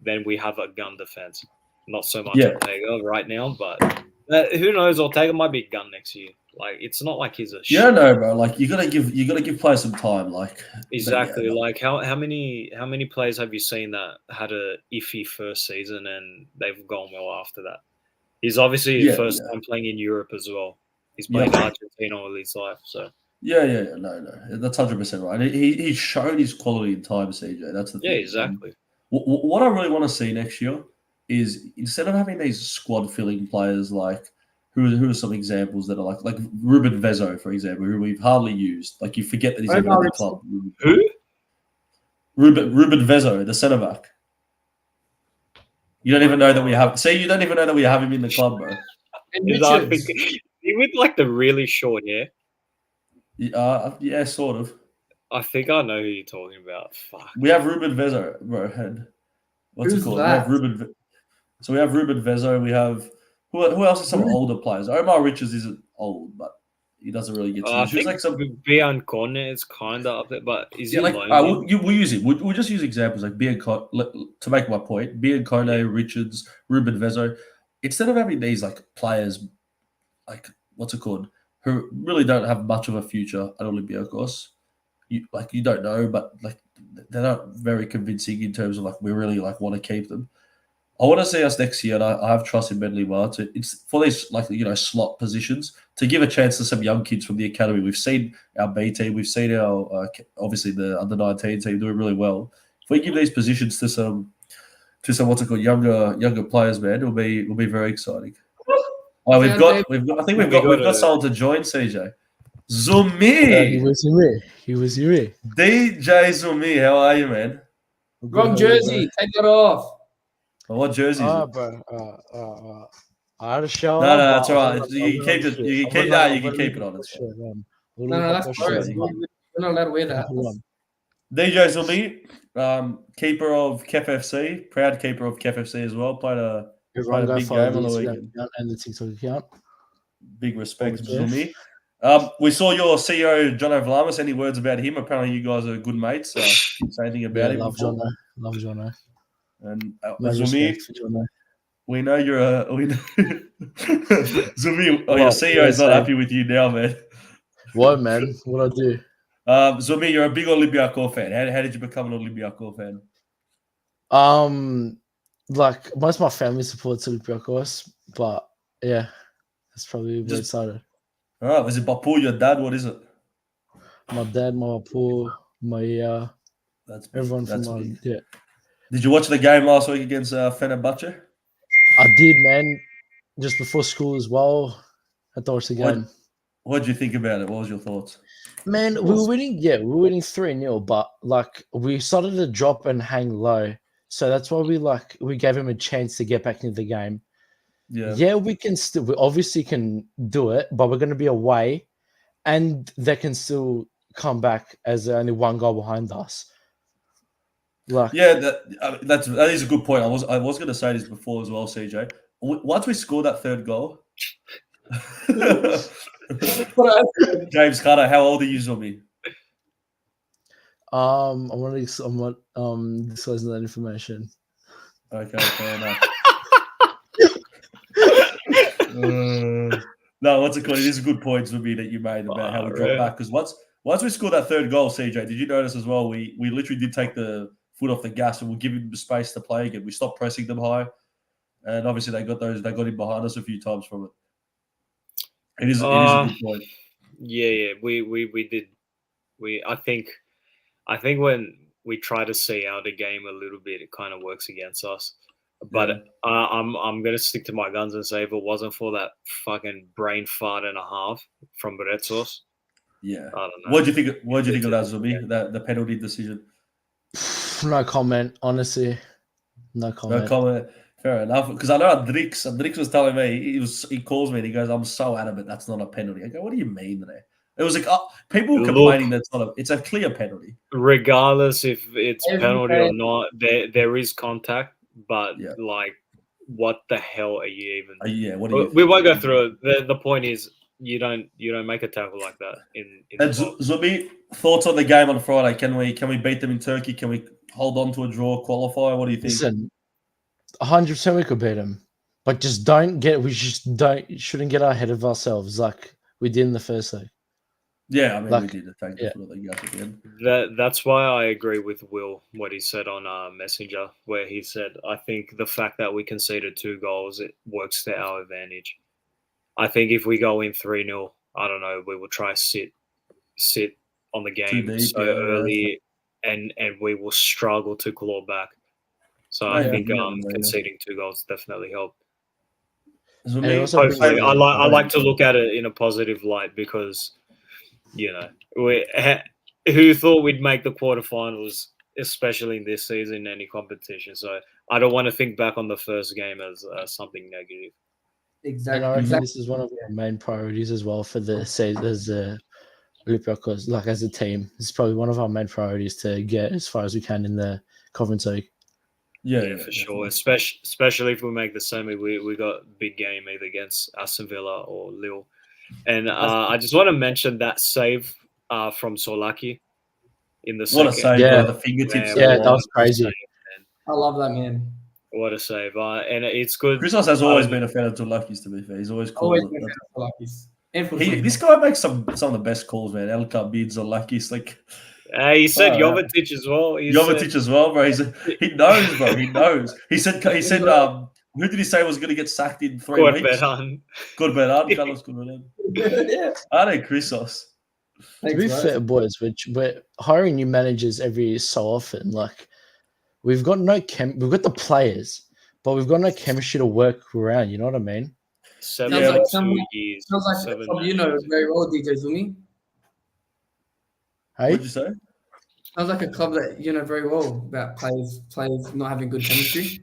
then we have a gun defense. Not so much Yeah. Ortega right now, but who knows? Ortega might be a gun next year. Like it's not like he's a Yeah, no, bro. Like you gotta give players some time. Like exactly. yeah, like how many players have you seen that had a iffy first season and they've gone well after that? He's obviously his first time playing in Europe as well. He's played Argentina all his life, so yeah. No, that's 100% right. He's shown his quality in time, CJ. That's the thing. yeah, exactly. What I really want to see next year is instead of having these squad filling players like who are some examples that are like Ruben Vezo, for example, who we've hardly used. Like you forget that he's even in the club. Who? Ruben Vezo, the centre back. You don't even know that we have. See, you don't even know that we have him in the club, bro. He with like the really short hair. Yeah, sort of. I think I know who you're talking about. Fuck. We have Ruben Vezo, bro. And what's Who's it called? that? We have Ruben. So we have Ruben Vezo. We have who else is some older players? Omar Richards isn't old, but he doesn't really get to I use. think Like some Biancone is kind of up there, but is he like lonely? we'll use him. We'll just use examples like Biancone to make my point. Biancone, Richards, Ruben Vezo. Instead of having these like players, like what's it called, who really don't have much of a future at Olympiakos. You don't know, but like they're not very convincing in terms of like we really like want to keep them. I want to see us next year, and I have trust in Medley Bar to it's for these like slot positions to give a chance to some young kids from the academy. We've seen our B team, we've seen our obviously the under-19 team doing really well. If we give these positions to some what's it called younger players, man, it'll be very exciting. Oh, we've got I think we've got someone to join, CJ. Zumi. He was here. DJ Zumi, how are you, man? Wrong jersey. Take that off. Well, what jersey is it? Bro, I had a shower. No, that's all right. You can keep it. You can keep it on. It's No, that's gross. We're not allowed to wear that. DJ Zumi, keeper of Kef FC, proud keeper of Kef FC as well. Played a big game on the weekend. And the TikTok account. Big respect, Zumi. We saw your CEO, John Vlamas. Any words about him? Apparently, you guys are good mates. Say anything about him? Love Jono. And Zumi, we know you're a. Zumi, your CEO is not happy with you now, man. What, man? What I do? Zumi, you're a big Olympiakos fan. How did you become an Olympiakos fan? Like most of my family supports Olympiakos, but yeah, that's probably where it started. Oh, was it Bapu, your dad? What is it? My dad, my Bapu, my That's everyone from my yeah. Did you watch the game last week against Fenerbahce? I did, man. Just before school as well. I thought watch the game. What did you think about it? What was your thoughts? Man, we were winning. Yeah, we were winning 3-0, but like we started to drop and hang low. So that's why we gave him a chance to get back into the game. Yeah, we obviously can do it, but we're going to be away, and they can still come back as only one goal behind us. Like, yeah, that is a good point. I was going to say this before as well, CJ. Once we score that third goal, James Carter, how old are you, Zombie? I'm not disclosing that information. Okay, fair enough. No, what's it called? It is a good point, Zombie, that you made about how we dropped back. Because once we scored that third goal, CJ, did you notice as well? We literally did take the foot off the gas and we'll give him the space to play again. We stopped pressing them high, and obviously they got him behind us a few times from it. It is a good point. Yeah, we did. I think when we try to see out a game a little bit, it kind of works against us. But I'm gonna stick to my guns and say if it wasn't for that fucking brain fart and a half from Beretsos, I don't know. What do you think of that, Zubi? The penalty decision? No comment, honestly. No No comment. comment. Fair enough. Because I know Andrix was telling me, he calls me and he goes, I'm so adamant that's not a penalty. I go, what do you mean there? It was like, people were complaining that it's a clear penalty. Regardless if it's Every penalty day. or not, there is contact, but Yeah. like, what the hell are you even? Yeah, what do you We think? won't go through it. The point is, you don't make a tackle like that in And the box. Zumi, thoughts on the game on Friday? Can we beat them in Turkey? Can we hold on to a draw, qualify? What do you think? Listen, 100% we could beat them, but we shouldn't get ahead of ourselves like we did in the first leg. Yeah, I mean, Like, we did attack yeah. definitely guys at the end. That's why I agree with Will, what he said on Messenger, where he said, I think the fact that we conceded 2 goals, it works to our advantage. I think if we go in 3-0, I don't know, we will try sit on the game deep, so yeah, early, and we will struggle to claw back. So I think conceding 2 goals definitely helped. And it also brings Hopefully, I like to look at it in a positive light because, you know, who thought we'd make the quarterfinals, especially in this season, in any competition. So I don't want to think back on the first game as something negative. And I reckon this is one of our main priorities as well for the Olympiakos, like as a team. It's probably one of our main priorities to get as far as we can in the Conference League. Yeah, for sure. Especially if we make the semi, we got big game either against Aston Villa or Lille. And I just want to mention that save from Solaki in the second. What a save! Yeah. The fingertips. Yeah, that was crazy. Save, I love that, man. what a save! And it's good. Christos has always been a fan of Tulakis, to be fair. He's always called Always been a fan of Luckies. This guy makes some of the best calls, man. El Kabid's or Lucky's like. He said Jovetic as well. Jovetic as well, bro. He knows, bro. He knows. He said. Who did he say was going to get sacked in 3 weeks? Corberan, Carlos Corberan. Yeah. Are Christos? To be fair, boys, we're hiring new managers every so often. Like, we've got we've got the players, but we've got no chemistry to work around. You know what I mean? 72 years. Sounds like you know very well, DJ Zumi. Hey? What'd you say? Sounds like a club that you know very well about players not having good chemistry.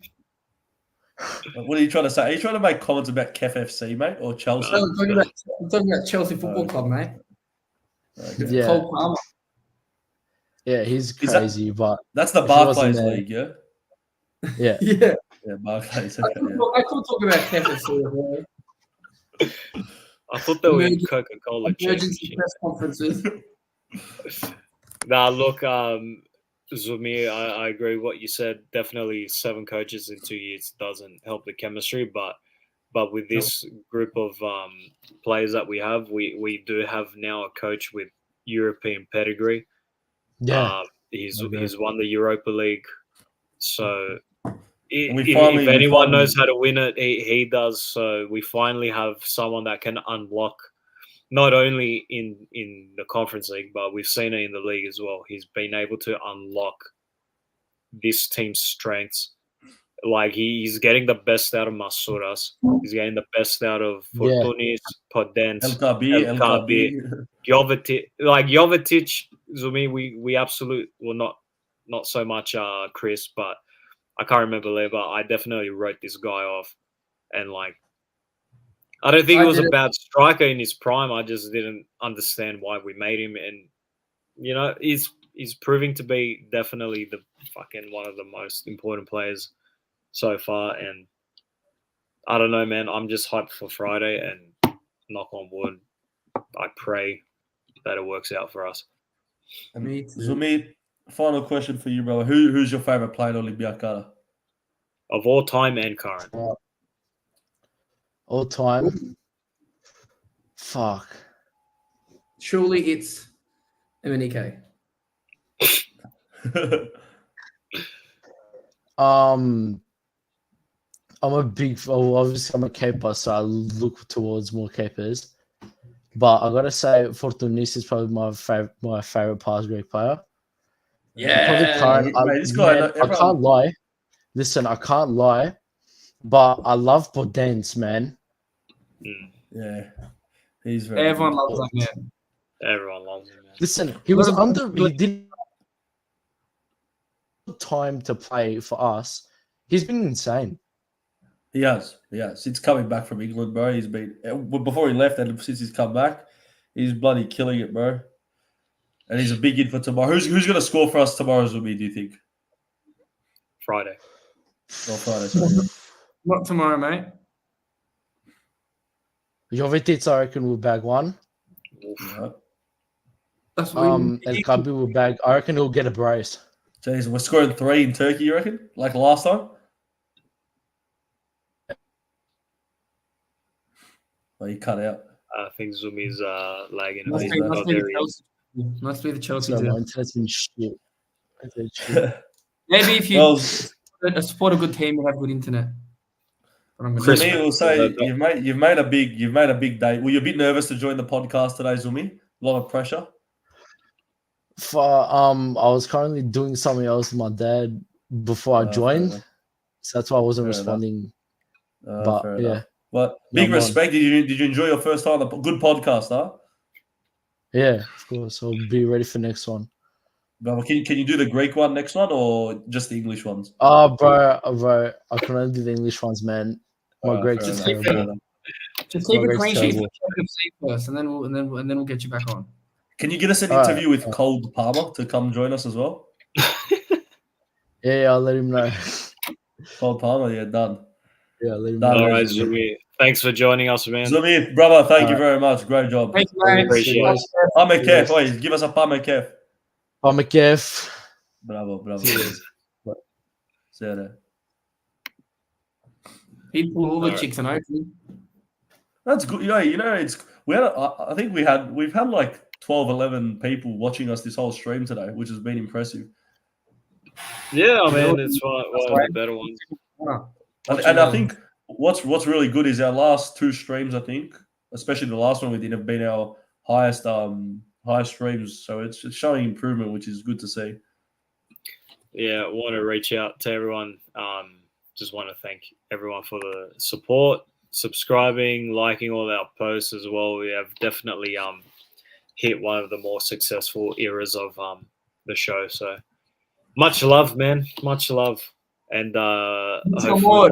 What are you trying to say? Are you trying to make comments about KFC, mate, or Chelsea? No, I'm talking about Chelsea Football Club, mate. Okay. Yeah. Cole Palmer. Yeah, he's crazy, but That's the if he wasn't Barclays there- League, yeah? yeah. Yeah. Yeah, Barclays. I Okay, yeah. could talk about KFC as well. I thought they were in Coca-Cola Emergency Championship. press conferences. Nah, look, Zumi, I agree with what you said. Definitely 7 coaches in 2 years doesn't help the chemistry, but with this group of players that we have, we do have now a coach with European pedigree. Yeah. He's won the Europa League, so if finally- anyone knows how to win it, he does. So we finally have someone that can unlock. Not only in the Conference League, but we've seen it in the league as well. He's been able to unlock this team's strengths. Like, he's getting the best out of Masouras. He's getting the best out of Fortunis, Podence, LKB. Jovetic. Like, Jovetic, Zumi, we absolutely, well, not so much Chris, but I can't remember there, but I definitely wrote this guy off. And, like, I don't think he was a bad striker in his prime. I just didn't understand why we made him. And, you know, he's proving to be definitely the fucking one of the most important players so far. And I don't know, man. I'm just hyped for Friday, and knock on wood, I pray that it works out for us. Me too. Zumi, final question for you, brother. Who's your favorite player in Olympiakos? Of all time and current. All time. Fuck. Surely it's MNK. I'm a big. Obviously, I'm a keeper, so I look towards more keepers. But I gotta say, Fortunis is probably my favorite past Greek player. Yeah. Probably current. Mate, this guy, I can't lie. Listen, I can't lie, but I love Podence, man. Yeah, he's very. Everyone loves that man. Everyone loves him, man. Listen, he was he didn't time to play for us, he's been insane. He has. Since coming back from England, bro, he's been before he left and since he's come back, he's bloody killing it, bro. And he's a big in for tomorrow. Who's going to score for us tomorrow, Zumi, do you think? Friday. Or Friday, sorry. Not tomorrow, mate. Jovetic, I reckon, will bag one. Yeah. That's what El Gabi will bag. I reckon he'll get a brace. Jeez, we're scoring 3 in Turkey, you reckon? Like last time? Oh, you cut out. I think Zumi's lagging a Must bit. be, Oh, must be there the he is. Chelsea. Must be the Chelsea. So my Deal. internet's been shit. It's shit. Maybe if you Well, support a good team, you have good internet. But I'm For gonna me, we'll say you've made a big day. Were you a bit nervous to join the podcast today, Zumi? A lot of pressure. I was currently doing something else with my dad before I fair joined, enough. so that's why I wasn't Fair enough. responding. Fair But enough. yeah, But No, big man. respect. Did you enjoy your first time? Good podcast, huh? yeah, of course. I'll be ready for next one. But can you do the Greek one next one or just the English ones? Oh, bro, I can only do the English ones, man. My Greek's fair is enough, fair terrible. enough. just keep My a Greg's clean sheet terrible. for FC first, and then we'll get you back on. Can you get us an All right, interview with all right. Cold Palmer to come join us as well? Yeah, I'll let him know. Cold Palmer, yeah, done. Yeah, I'll let him Done. know. All right, Zumi. Zumi. Thanks for joining us, man. Zumi, brother, thank you All very much. Great job. Thanks, mate. Appreciate it. Palmer Kef, wait, give us a Palmer Kef. I'm a Kev. Bravo. Cheers. See you there. He pulled all the Alright. chicks and open. That's good. I think we've had like 12, 11 people watching us this whole stream today, which has been impressive. Yeah, I mean, it's one of the better ones. And I think what's really good is our last 2 streams, I think, especially the last one we did, have been our highest streams. So it's showing improvement, which is good to see. Yeah, I want to reach out to everyone. Just want to thank everyone for the support, subscribing, liking all our posts as well. We have definitely hit one of the more successful eras of the show. So much love, man. Much love. And hope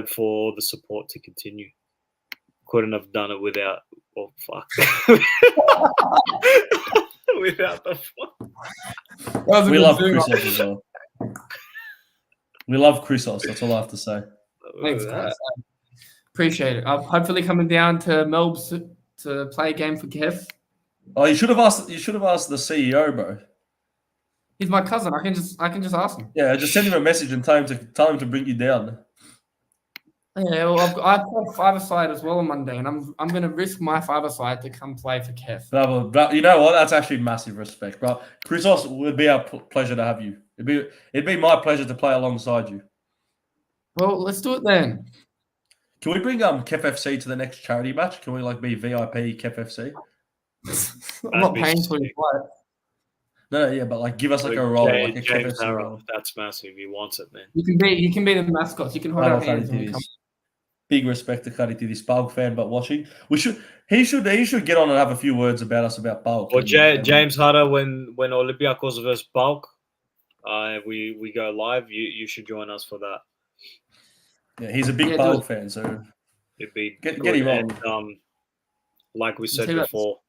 for all the support to continue. Couldn't have done it without, oh, fuck. Without the fuck. We love Chrysos as well. We love Chrysos. That's all I have to say. Thanks, guys. Appreciate it. I'm hopefully coming down to Melbourne to play a game for Kev. Oh, you should have asked the CEO, bro. He's my cousin. I can just ask him. Yeah, just send him a message and tell him to bring you down. Yeah, well, I've got five-a-side as well on Monday, and I'm going to risk my five-a-side to come play for Kev. Bravo. You know what? That's actually massive respect, bro. Chrysos, would be our pleasure to have you. It'd be my pleasure to play alongside you. Well, let's do it then. Can we bring Kef FC to the next charity match? Can we be VIP Kef FC? I'm not paying for your flight. No, yeah, but give us a role, like a Kef James FC Harrow. role. That's massive. He wants it, man. You can be the mascots. You can hold our hands when we come. Big respect to Karitidis, Bulk fan, but watching. He should get on and have a few words about us about Bulk. Well, James Hutter, when Olympiakos versus Bulk, we go live. You should join us for that. Yeah, he's a big Bulk fan, so it'd be get good. him on. And, like we said See that- before,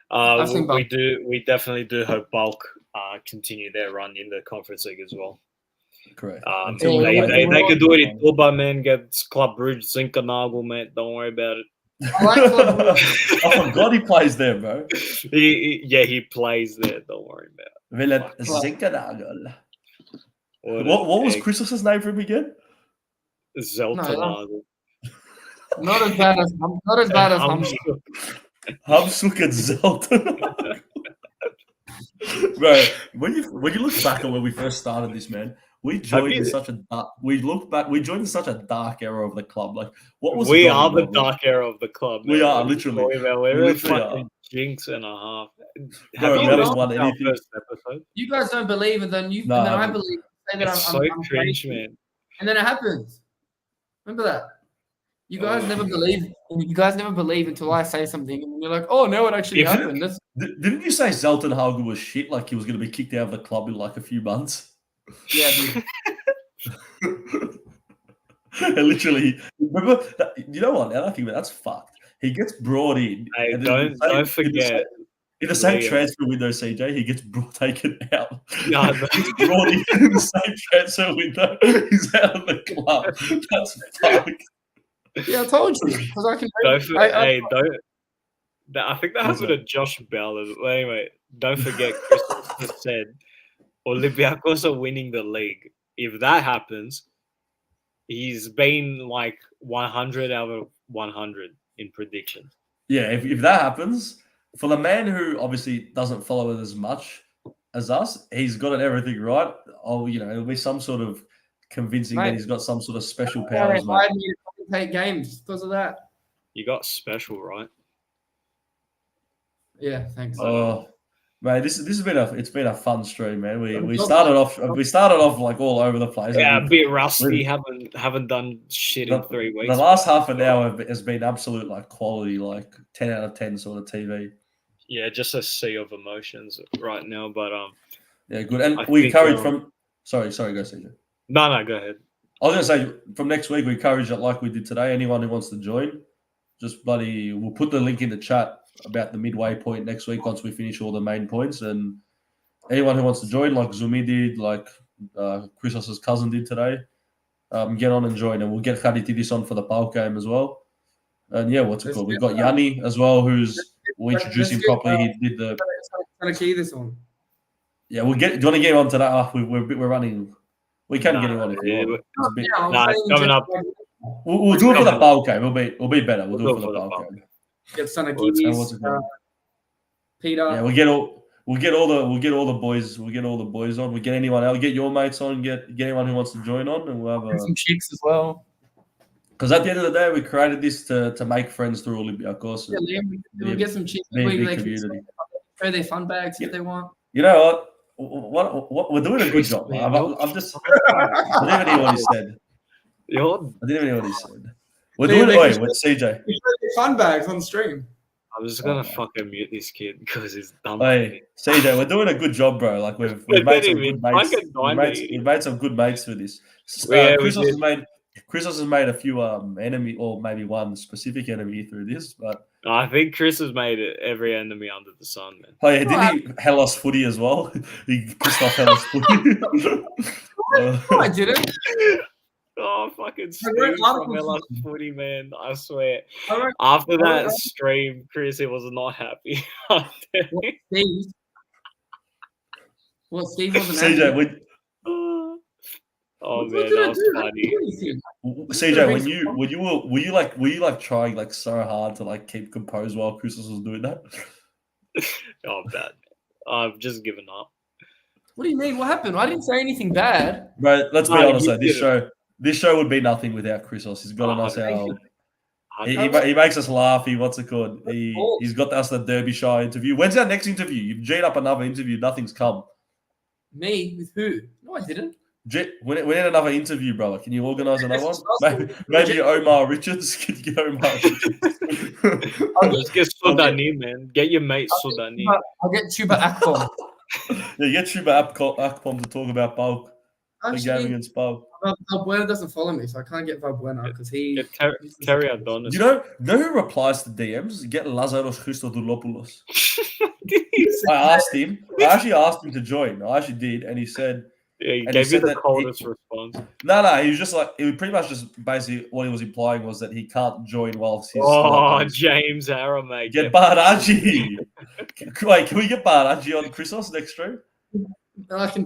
I've seen Bulk. we definitely do hope Bulk continue their run in the Conference League as well. Correct. They could do it in Toba, man. Get Club Bridge, Zinkernagel, man. Don't worry about it. I like Club Bridge. I forgot he plays there, bro. He plays there. Don't worry about it. Zinkernagel. What was Chrysos' name for him again? Zeltenagel. Not as bad as Hamsuk. Hamsuk and Zelten. Bro, when you look back on when we first started this, man, we joined in such a dark era of the club. What was we are the dark era of the club. We man. are literally. We're We fucking jinx and a half. Bro, Have you never listened won to our anything. first episode? You guys don't believe, and then No, and then I I haven't. believe. Say that It's I'm so crazy. cringe, man. And then it happens. Remember that. You guys never believe. You guys never believe until I say something, and you're like, "Oh no, it actually happened." Didn't you say Zeltenhagel was shit? Like he was going to be kicked out of the club in a few months? Yeah, dude. Literally, remember that, you know what? Now I think that's fucked. He gets brought in. Hey, and then don't forget. In the same Liam. transfer window, CJ, he gets taken out. No, no. He's brought in the same transfer window. He's out of the club. That's fucked. Yeah, I told you because I can. Don't. I think that happened to Josh Bell. Anyway, don't forget, Chris just said Olympiakos are winning the league. If that happens, he's been like 100 out of 100 in predictions. Yeah, if that happens, for the man who obviously doesn't follow it as much as us, he's got everything right. Oh, it'll be some sort of convincing that he's got some sort of special powers. Why do you commentate games because of that? You got special, right? Yeah, thanks. Oh, man, this has been a fun stream, man. We started off like all over the place. Yeah, a bit rusty. Haven't done shit in 3 weeks. The last half an hour has been absolute like quality, like 10 out of 10 sort of TV. Yeah, just a sea of emotions right now. But yeah, good. And we encourage from. Sorry, go CJ. No, go ahead. I was gonna say from next week we encourage it like we did today. Anyone who wants to join, we'll put the link in the chat about the midway point next week once we finish all the main points. And anyone who wants to join, like Zumi did, like Chrisos's cousin did today, get on and join. And we'll get Haritidis on for the PAOK game as well. And yeah, what's it called? We've got Yanni as well, we'll introduce him properly. He did the. Trying to key this one. Yeah, we'll get. Do you want to get on to that? We're running. We can get him on if you want. Coming up. We'll do it for the PAOK game. We'll be better. We'll do it for the PAOK game. Get Sanakidis, Peter. Yeah, we'll get all the boys. We'll get all the boys on. We'll get anyone else. Get your mates on. Get anyone who wants to join on, and we'll have some chicks as well. Because at the end of the day, we created this to make friends through Olympiakos. Yeah, we'll get some chicks. They can throw their fun bags if they want. You know what? We're doing a good job. I'm just. I didn't even hear what he said. I didn't even hear what he said. We're doing it with CJ. Fun bags on stream. I'm just gonna fucking mute this kid because he's dumb. Hey, CJ, we're doing a good job, bro. Like we've made some good mates. We've made some good mates for this. Chris has made a few enemy, or maybe one specific enemy through this, but I think Chris has made every enemy under the sun, man. Oh yeah, did he Hellas footy as well? He pissed off Hellas footy. No, I didn't. Oh, fucking Steve from Hellas footy, man. I swear. After that stream, Chris, he was not happy. What Steve wasn't happy? CJ, oh man, that was funny. CJ, were you like trying like so hard to like keep composed while Chris was doing that? Oh, bad. I've just given up. What do you mean? What happened? I didn't say anything bad. Bro, let's be honest though. This show would be nothing without Chrisos. He's got us our. He makes us laugh. What's it called? He's got us the Derbyshire interview. When's our next interview? You've G'd up another interview. Nothing's come. Me? With who? No, I didn't. We need another interview, brother. Can you organise another one? Maybe Omar Richards. Can you get Omar Richards? Let's get Sudani, man. Get your mate Sudani. I'll get Chuba Akpom. Yeah, get Chuba Akpom to talk about PAOK. The game against PAOK. Valbuena doesn't follow me, so I can't get Valbuena because he. Terry Adonis. You know who replies to DMs? Get Lazaros Christodouloulos. I actually asked him to join. I actually did, and he said. Yeah, he gave you the coldest response. No, he was just like, it was pretty much just basically what he was implying was that he can't join whilst he's. Oh, James Harrow, mate. Get Baraji. Wait, can we get Baraji on Chrisos next stream? I can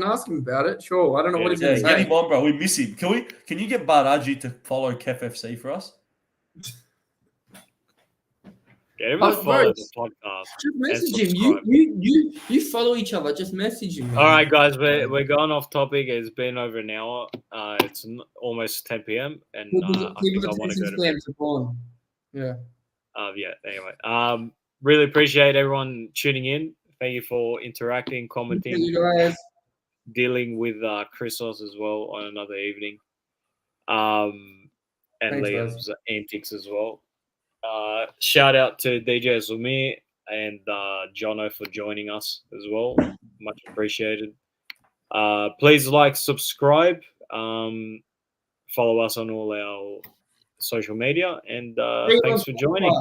ask him about it. Sure. I don't know what he's going to say. Get him on, bro. We miss him. Can you get Baraji to follow KefFC for us? Get him to follow the podcast. Just message him. You follow each other. Just message him. Man. All right, guys. We're going off topic. It's been over an hour. It's almost 10 p.m. and I think I want to go to bed. Yeah. Anyway. Really appreciate everyone tuning in. Thank you for interacting, commenting, dealing with Chrisos as well on another evening. And thanks, Liam's antics as well. Shout out to DJ Zumi and Jono for joining us as well. Much appreciated. Please like, subscribe, follow us on all our social media, and thanks for joining.